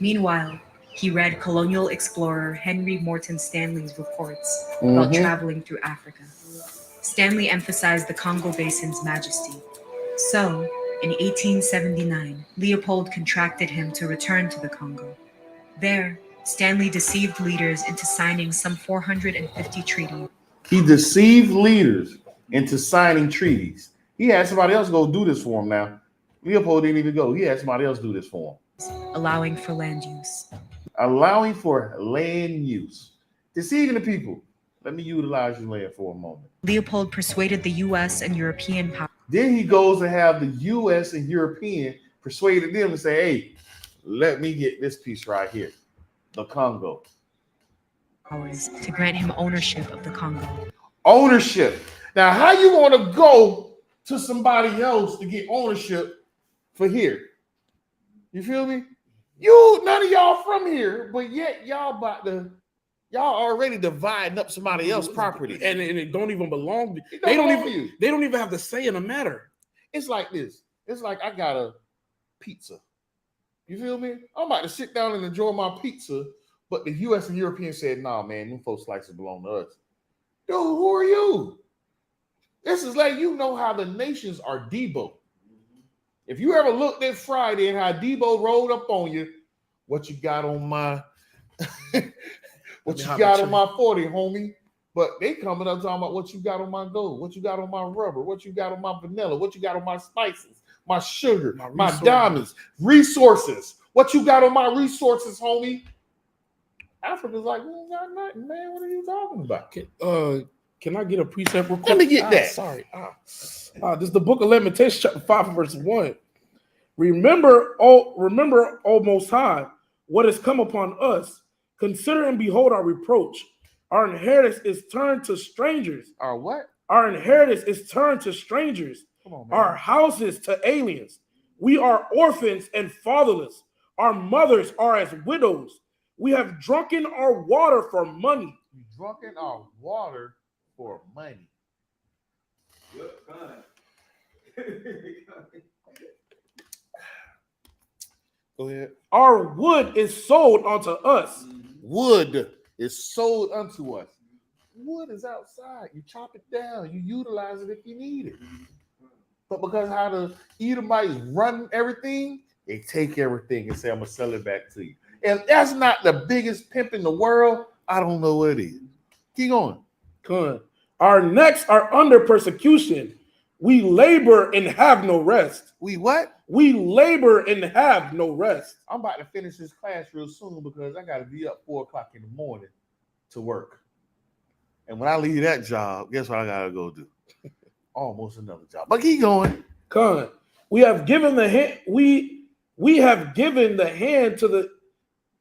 Meanwhile, he read colonial explorer Henry Morton Stanley's reports about traveling through Africa. Stanley emphasized the Congo Basin's majesty. So, in 1879, Leopold contracted him to return to the Congo. There, Stanley deceived leaders into signing some 450 treaties. He deceived leaders into signing treaties. He had somebody else go do this for him now. Leopold didn't even go. He had somebody else do this for him. Allowing for land use. Allowing for land use. Deceiving the people. Let me utilize your land for a moment. Leopold persuaded the U.S. and European powers. Then he goes to have the U.S. and European persuaded them to say, hey, let me get this piece right here, the Congo. To grant him ownership of the Congo. Ownership. Now, how you want to go to somebody else to get ownership for here? You feel me? None of y'all from here, but yet y'all already dividing up somebody else's property, and it don't even belong to you. They don't even have to say in a matter. It's like this. It's like I got a pizza. You feel me? I'm about to sit down and enjoy my pizza, but the U.S. and European said, "Nah, man, them 4 slices belong to us." Dude, who are you? This is like, you know how the nations are Debo. If you ever looked at Friday and how Debo rolled up on you, what you got on my what you how got about on my 40, homie. But they coming up talking about what you got on my gold, what you got on my rubber, what you got on my vanilla, what you got on my spices, my sugar, my diamonds, resources. What you got on my resources, homie? Africa's like, we ain't got nothing, man. What are you talking about? Can I get a precept real quick? Let me get that. Sorry. This is the book of Lamentations, chapter 5, verse 1. Remember, O Most High, what has come upon us. Consider and behold our reproach. Our inheritance is turned to strangers. Our what? Our inheritance is turned to strangers. Come on, man. Our houses to aliens. We are orphans and fatherless. Our mothers are as widows. We have drunken our water for money. We drunken our water for money. Go ahead. Our wood is sold unto us. Wood is sold unto us. Wood is outside. You chop it down. You utilize it if you need it. But because how the Edomites run everything, they take everything and say, I'm going to sell it back to you. If that's not the biggest pimp in the world, I don't know what it is. Keep going. Good. Our necks are under persecution. We labor and have no rest. We what? We labor and have no rest. I'm about to finish this class real soon because I got to be up 4 o'clock in the morning to work. And when I leave that job, guess what I got to go do? Almost another job. But keep going. Con. We have given the hand. We have given the hand to the.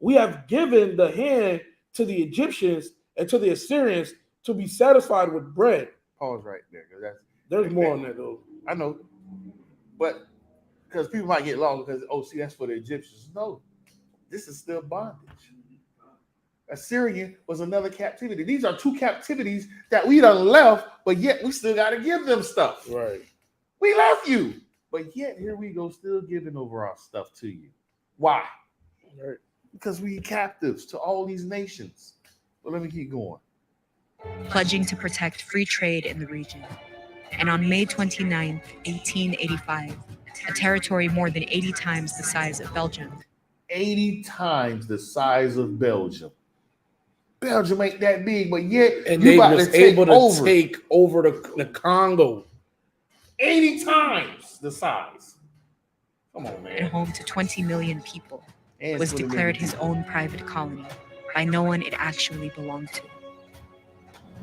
We have given the hand to the Egyptians and to the Assyrians to be satisfied with bread. Pause right there. There's more on that though. I know. But because people might get lost because, see, that's for the Egyptians. No, this is still bondage. Assyrian was another captivity. These are 2 captivities that we done left, but yet we still got to give them stuff. Right. We left you, but yet here we go, still giving over our stuff to you. Why? Right. Because we captives to all these nations. But let me keep going. Pledging to protect free trade in the region. And on May 29, 1885, a territory more than 80 times the size of Belgium. 80 times the size of Belgium. Belgium ain't that big, but yet and you they about was to take able to over. take over the Congo. 80 times the size. Come on, man. And home to 20 million people, And was 20 million declared his people. own private colony by no one it actually belonged to.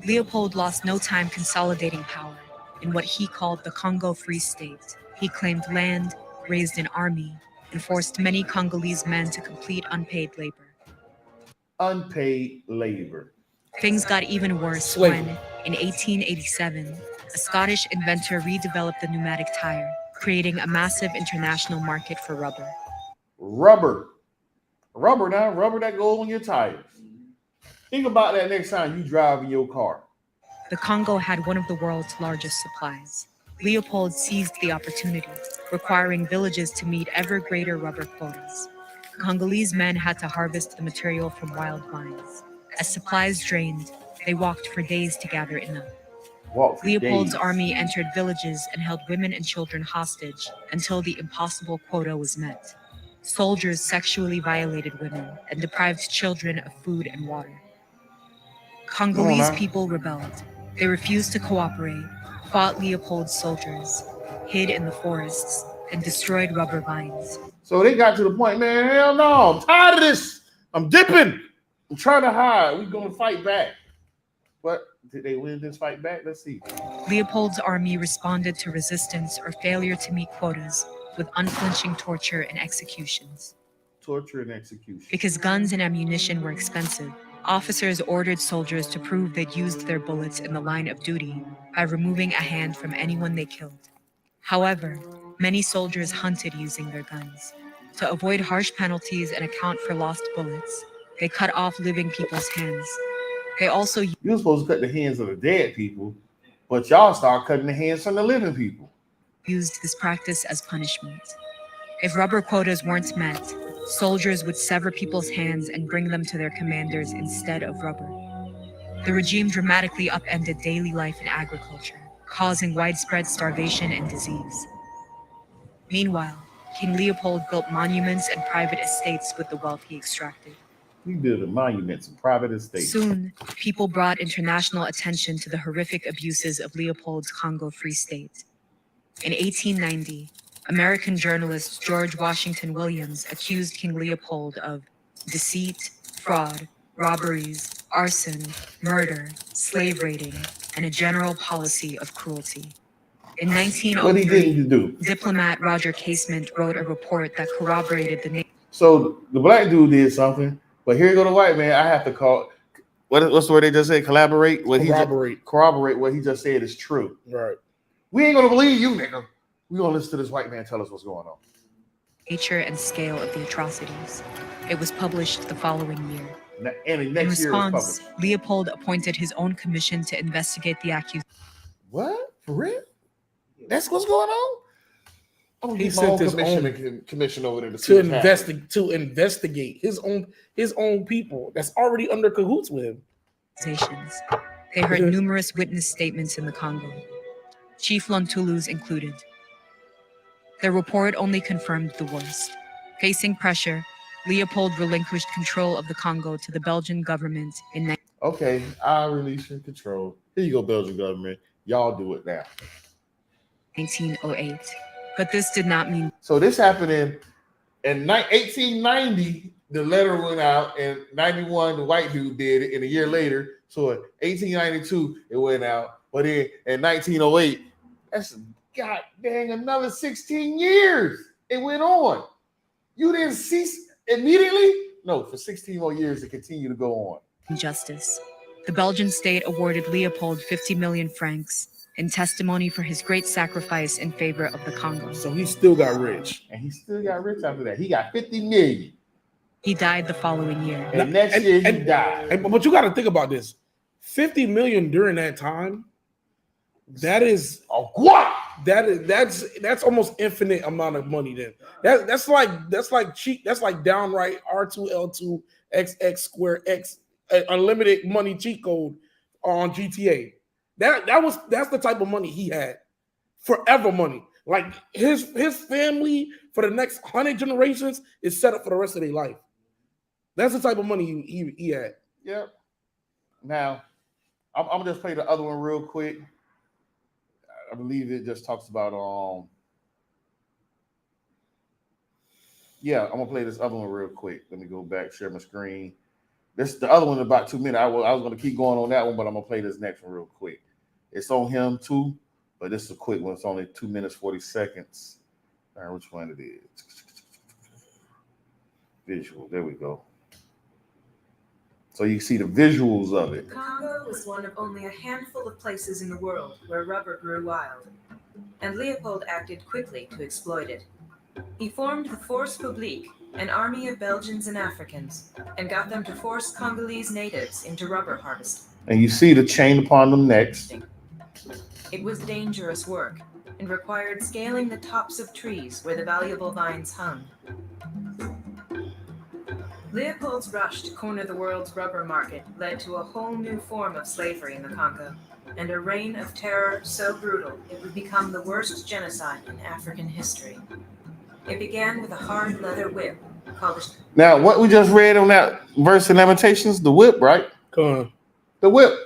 Leopold lost no time consolidating power in what he called the Congo Free State. He claimed land, raised an army, and forced many Congolese men to complete unpaid labor. Unpaid labor. Things got even worse Slavery. when, in 1887, a Scottish inventor redeveloped the pneumatic tire, creating a massive international market for rubber. Rubber now, rubber that goes on your tires. Think about that next time you drive in your car. The Congo had one of the world's largest supplies. Leopold seized the opportunity, requiring villages to meet ever greater rubber quotas. Congolese men had to harvest the material from wild vines. As supplies drained, they walked for days to gather enough. Leopold's army entered villages and held women and children hostage until the impossible quota was met. Soldiers sexually violated women and deprived children of food and water. Congolese people rebelled. They refused to cooperate, fought Leopold's soldiers, hid in the forests, and destroyed rubber vines. So they got to the point, man, hell no, I'm tired of this. I'm dipping. I'm trying to hide. We're going to fight back. But did they win this fight back? Let's see. Leopold's army responded to resistance or failure to meet quotas with unflinching torture and executions. Torture and execution. Because guns and ammunition were expensive, officers ordered soldiers to prove they'd used their bullets in the line of duty by removing a hand from anyone they killed. However, many soldiers hunted using their guns. To avoid harsh penalties and account for lost bullets, they cut off living people's hands. They also You were supposed to cut the hands of the dead people, but y'all start cutting the hands from the living people. used this practice as punishment. If rubber quotas weren't met, soldiers would sever people's hands and bring them to their commanders instead of rubber. The regime dramatically upended daily life in agriculture, causing widespread starvation and disease. Meanwhile, King Leopold built monuments and private estates with the wealth he extracted. We built monuments and private estates. Soon, people brought international attention to the horrific abuses of Leopold's Congo Free State. In 1890, American journalist George Washington Williams accused King Leopold of deceit, fraud, robberies, arson, murder, slave raiding, and a general policy of cruelty. In 1903, What he didn't do. diplomat Roger Casement wrote a report that corroborated the So the black dude did something, but here go the white man. I have to call. What's the word they just said? Collaborate. Corroborate what he just said is true. Right. We ain't gonna believe you, nigga. We gonna listen to this white man tell us what's going on. nature and scale of the atrocities. It was published the following year. And In next year it was response, published. Leopold appointed his own commission to investigate the accusation. What? For real? That's what's going on? I'm gonna He get my sent own his commission over there to see to what's happening. investigate his own people that's already under cahoots with him. They heard numerous witness statements in the Congo, Chief Lontulu's included. The report only confirmed the worst. Facing pressure, Leopold relinquished control of the Congo to the Belgian government in Okay, I release your control. Here you go, Belgian government. Y'all do it now. 1908. But this did not mean So this happened in 1890. The letter went out, and 91 the white dude did it, and a year later, so in 1892 it went out. But in 1908, that's god dang another 16 years. It went on. You didn't cease immediately? No, for 16 more years it continued to go on. injustice. The Belgian state awarded Leopold 50 million francs in testimony for his great sacrifice in favor of the Congo. So he still got rich. And he still got rich after that. He got 50 million. He died the following year. And next year he died. But you got to think about this: 50 million during that time. That is what? That's almost infinite amount of money. Then that's like cheap. That's like downright R2L2 XX square X unlimited money cheat code on GTA. That's the type of money he had. Forever money. Like his family for the next 100 generations is set up for the rest of their life. That's the type of money he had. Yep. Now, I'm gonna just play the other one real quick. I believe it just talks about yeah, I'm gonna play this other one real quick. Let me go back, share my screen. The other one in about 2 minutes. I was gonna keep going on that one, but I'm gonna play this next one real quick. It's on him too, but this is a quick one. It's only 2 minutes 40 seconds. All right, which one it is? Visual. There we go. So you see the visuals of it. Congo was one of only a handful of places in the world where rubber grew wild, and Leopold acted quickly to exploit it. He formed the Force Publique, an army of Belgians and Africans, and got them to force Congolese natives into rubber harvesting. And you see the chain upon them necks. It was dangerous work and required scaling the tops of trees where the valuable vines hung. Leopold's rush to corner the world's rubber market led to a whole new form of slavery in the Congo, and a reign of terror so brutal it would become the worst genocide in African history. It began with a hard leather whip called Now, what we just read on that verse in Lamentations, the whip, right? Come on. The whip.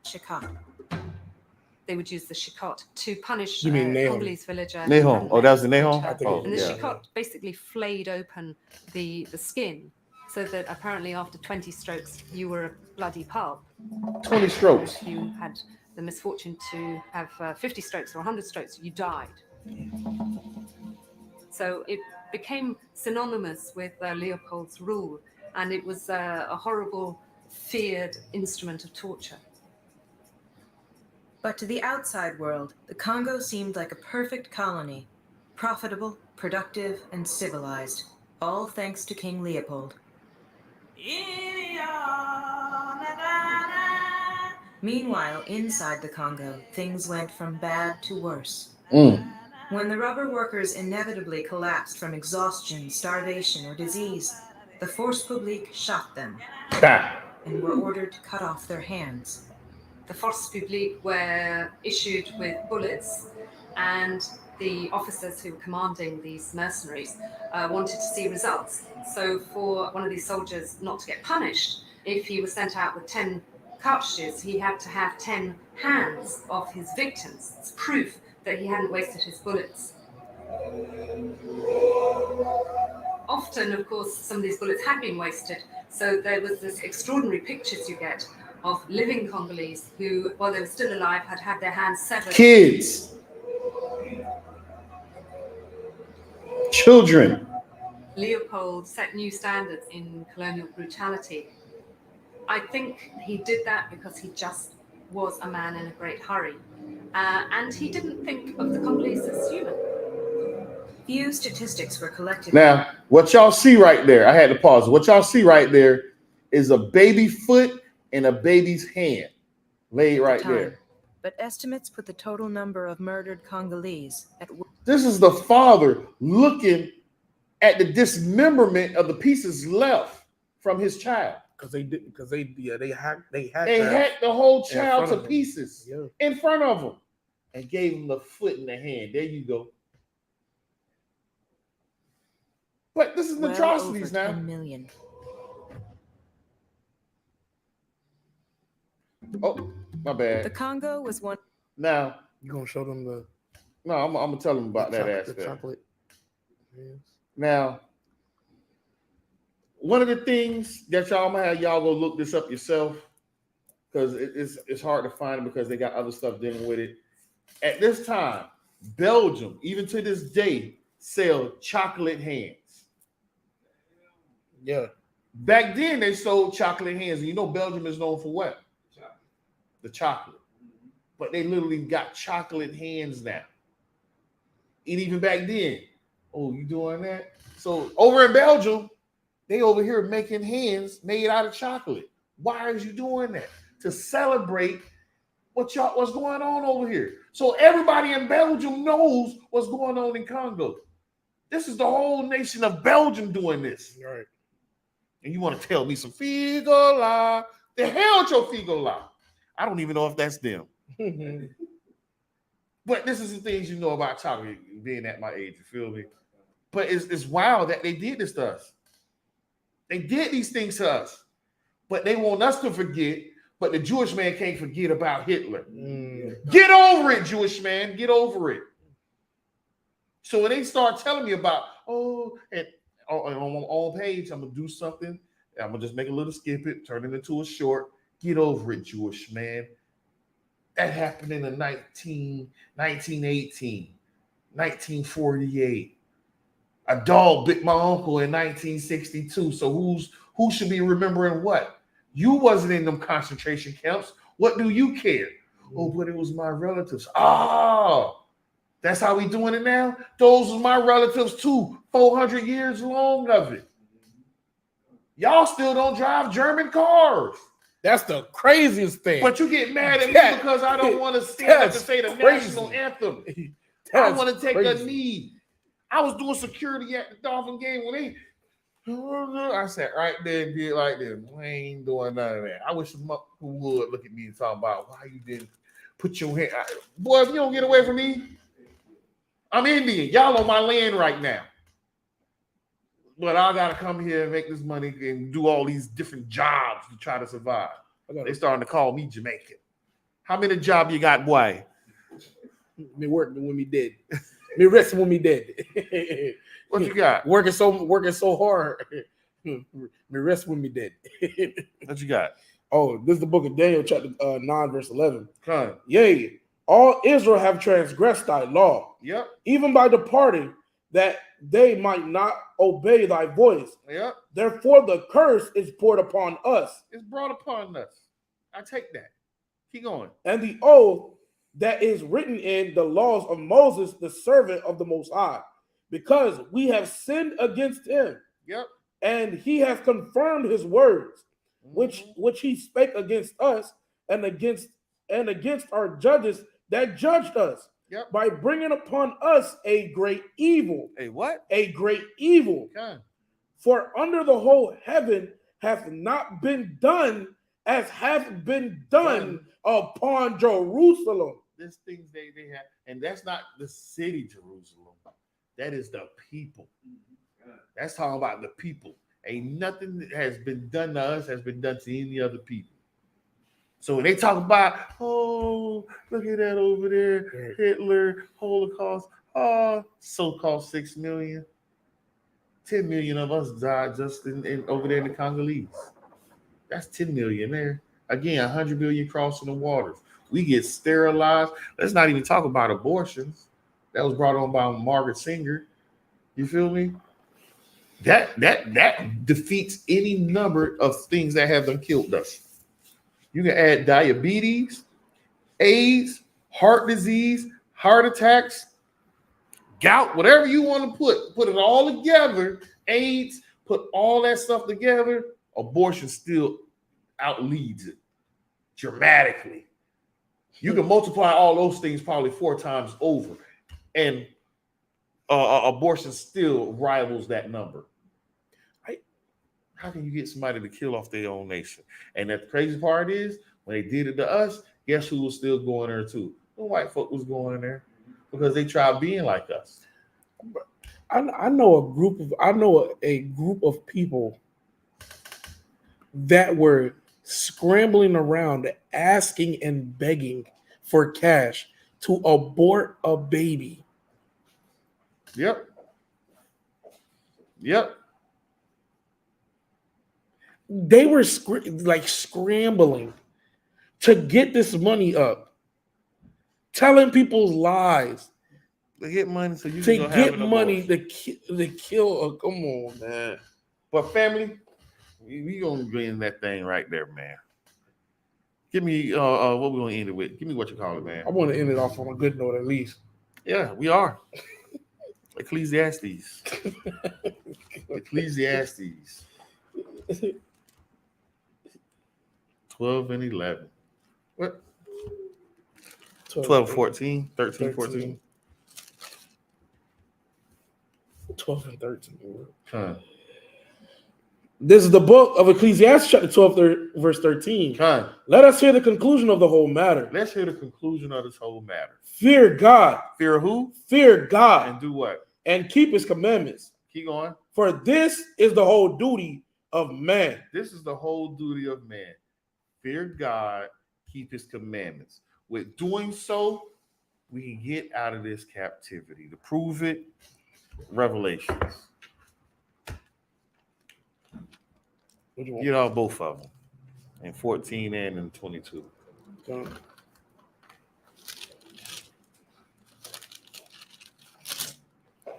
Shikot. They would use the shikot to punish You mean Nahon? Congolese villager. Nahon. Oh, that was the Nahon? And the yeah. shikot basically flayed open the skin, so that apparently after 20 strokes you were a bloody pulp. 20 strokes. If you had the misfortune to have 50 strokes or 100 strokes, you died. So it became synonymous with Leopold's rule, and it was a horrible, feared instrument of torture. But to the outside world, the Congo seemed like a perfect colony, profitable, productive, and civilized, all thanks to King Leopold. Meanwhile, inside the Congo, things went from bad to worse. When the rubber workers inevitably collapsed from exhaustion, starvation, or disease, the Force Publique shot them and were ordered to cut off their hands. The Forces Publiques were issued with bullets, and the officers who were commanding these mercenaries wanted to see results. So for one of these soldiers not to get punished, if he was sent out with 10 cartridges, he had to have 10 hands of his victims. It's proof that he hadn't wasted his bullets. Often, of course, some of these bullets had been wasted. So there was this extraordinary pictures you get of living Congolese who, while they were still alive, had had their hands severed. Kids. Children. Leopold set new standards in colonial brutality. I think he did that because he just was a man in a great hurry. And he didn't think of the Congolese as human. Few statistics were collected. Now, what y'all see right there, I had to pause. What y'all see right there is a baby foot and a baby's hand laid right there. But estimates put the total number of murdered Congolese at. This is the father looking at the dismemberment of the pieces left from his child. They hacked the whole child to pieces in front of him and gave him the foot and the hand. There you go. But this is atrocities now. 10 million. Oh, my bad. The Congo was one. Now you gonna show them the? No, I'm gonna tell them about that aspect. The chocolate. Yes. Now, one of the things that y'all might have, y'all go look this up yourself because it's hard to find it because they got other stuff dealing with it. At this time, Belgium, even to this day, sell chocolate hands. Yeah. Back then, they sold chocolate hands, and you know Belgium is known for what? The chocolate. But they literally got chocolate hands now. And even back then, oh, you doing that? So over in Belgium, they over here making hands made out of chocolate. Why are you doing that? To celebrate what's going on over here. So everybody in Belgium knows what's going on in Congo. This is the whole nation of Belgium doing this. Right. And you want to tell me some Figola? The hell with your Figola. I don't even know if that's them. But this is the things you know about chocolate, being at my age, you feel me? But it's wild that they did this to us. They did these things to us. But they want us to forget, but the Jewish man can't forget about Hitler. Get over it, Jewish man. Get over it. So when they start telling me about, and on my own page, I'm going to do something. I'm going to just make a little skip it, turn it into a short. Get over it, Jewish man. That happened in the 1918, 1948. A dog bit my uncle in 1962. So who should be remembering what? You wasn't in them concentration camps. What do you care? Oh, but it was my relatives. That's how we doing it now? Those was my relatives too. 400 years long of it. Y'all still don't drive German cars. That's the craziest thing. But you get mad at me because I don't want to stand up to say the national anthem. I want to take a knee. I was doing security at the Dolphin game when I sat right there and did like this. I ain't doing none of that. I wish some who would look at me and talk about why you didn't put your hand. Boy, if you don't get away from me, I'm Indian. Y'all on my land right now. But I gotta come here and make this money and do all these different jobs to try to survive. They starting to call me Jamaican. How many jobs you got, boy? Me working when me dead. Me resting when me dead. What you got? Working so hard. Me rest when me dead. What you got? Oh, this is the book of Daniel, chapter 9, verse 11. Yea, all Israel have transgressed thy law. Yep. Even by departing, that they might not obey thy voice. Yep. Therefore, the curse is poured upon us. It's brought upon us. I take that. Keep going. And the oath that is written in the laws of Moses, the servant of the Most High, because we have sinned against him. Yep. And he has confirmed his words, which he spake against us and against our judges that judged us. Yep. By bringing upon us a great evil. A what? A great evil. Okay. For under the whole heaven hath not been done as hath been done upon Jerusalem. There's things they have, and that's not the city Jerusalem. That is the people. That's talking about the people. Ain't nothing that has been done to us has been done to any other people. So when they talk about, oh, look at that over there, Hitler, Holocaust, so-called 6 million, 10 million of us died just in over there in the Congolese. That's 10 million there. Again, 100 million crossing the waters. We get sterilized. Let's not even talk about abortions. That was brought on by Margaret Sanger. You feel me? That defeats any number of things that have killed us. You can add diabetes, AIDS, heart disease, heart attacks, gout, whatever you want to put it all together. AIDS, put all that stuff together. Abortion still outleads it dramatically. You can multiply all those things probably 4 times over, and abortion still rivals that number. How can you get somebody to kill off their own nation? And the crazy part is, when they did it to us, guess who was still going there too? The white folk was going there because they tried being like us. I know a group of people that were scrambling around asking and begging for cash to abort a baby. Yep. They were scrambling to get this money up, telling people's lies. To get money so you to can go get have an money abortion. to kill. Come on, man. But family, we gonna be in that thing right there, man. Give me what we gonna end it with. Give me what you call it, man. I want to end it off on a good note, at least. Yeah, we are. Ecclesiastes. Ecclesiastes. 12 and 11. What? 12, 14, 13, 14. 12 and 13. Huh. This is the book of Ecclesiastes, chapter 12, verse 13. Huh. Let us hear the conclusion of the whole matter. Let's hear the conclusion of this whole matter. Fear God. Fear who? Fear God. And do what? And keep his commandments. Keep going. For this is the whole duty of man. This is the whole duty of man. Fear God, keep his commandments. With doing so, we can get out of this captivity. To prove it, Revelations. Get out both of them. In 14 and in 22.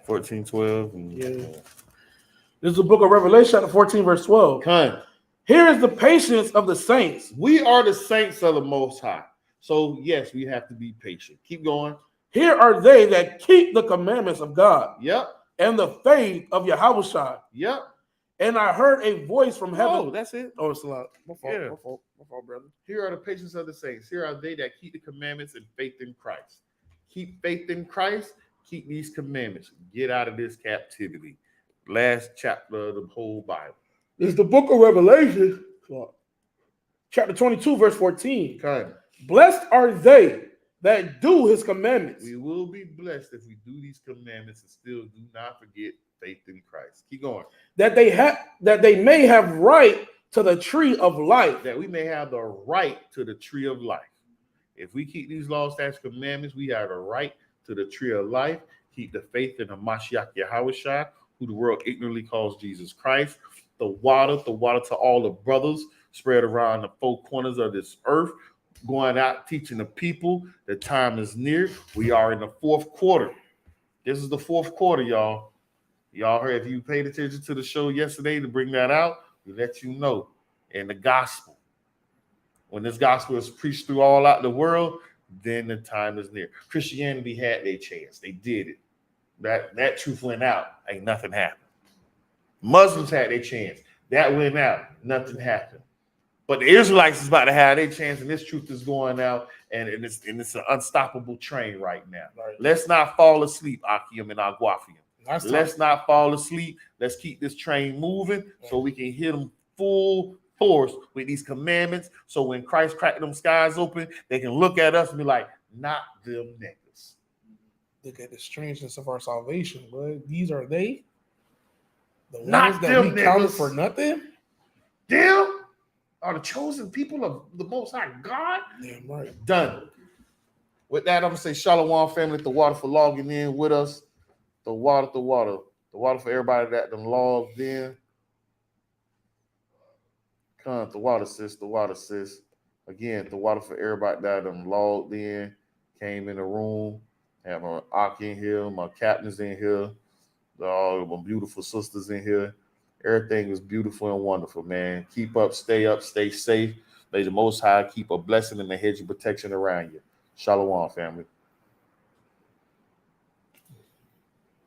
14, 12. Yeah. This is the book of Revelation, chapter 14, verse 12. Here is the patience of the saints. We are the saints of the Most High. So, yes, we have to be patient. Keep going. Here are they that keep the commandments of God. Yep. And the faith of Yahushua. Yep. And I heard a voice from heaven. Oh, that's it. Oh, it's a lot. My fault, Yeah. my fault, brother. Here are the patience of the saints. Here are they that keep the commandments and faith in Christ. Keep faith in Christ. Keep these commandments. Get out of this captivity. Last chapter of the whole Bible. This is the book of Revelation, chapter 22, verse 14. Okay. Blessed are they that do his commandments. We will be blessed if we do these commandments and still do not forget faith in Christ. Keep going. That they may have right to the tree of life. That we may have the right to the tree of life. If we keep these laws, statutes, commandments, we have the right to the tree of life. Keep the faith in the Mashiach Yahushua, who the world ignorantly calls Jesus Christ. The water to all the brothers spread around the 4 corners of this earth, going out teaching the people the time is near. We are in the 4th quarter. This is the 4th quarter, y'all. Y'all heard, if you paid attention to the show yesterday to bring that out, we let you know. In the gospel, when this gospel is preached through all out the world, then the time is near. Christianity had their chance. They did it. That truth went out. Ain't nothing happened. Muslims had their chance. That went out. Nothing happened. But the Israelites is about to have their chance, and this truth is going out, and it's an unstoppable train right now. Right. Let's not fall asleep, Akim and Aguafium. Let's not fall asleep. Let's keep this train moving so we can hit them full force with these commandments. So when Christ cracked them skies open, they can look at us and be like, not them niggas. Look at the strangeness of our salvation, bro. These are they? The Not ones that them we counted niggas. for nothing? Them are the chosen people of the Most High God. Yeah, right. Done. With that, I'm going to say Shalom, family. The water for logging in with us. The water. The water for everybody that done logged in. Come, the water, sis. The water, sis. Again, the water for everybody that done logged in, came in the room. Have my Ak in here, my captains in here, all my beautiful sisters in here. Everything is beautiful and wonderful, man. Keep up, stay safe. May the Most High keep a blessing and a hedge of protection around you. Shalom, family.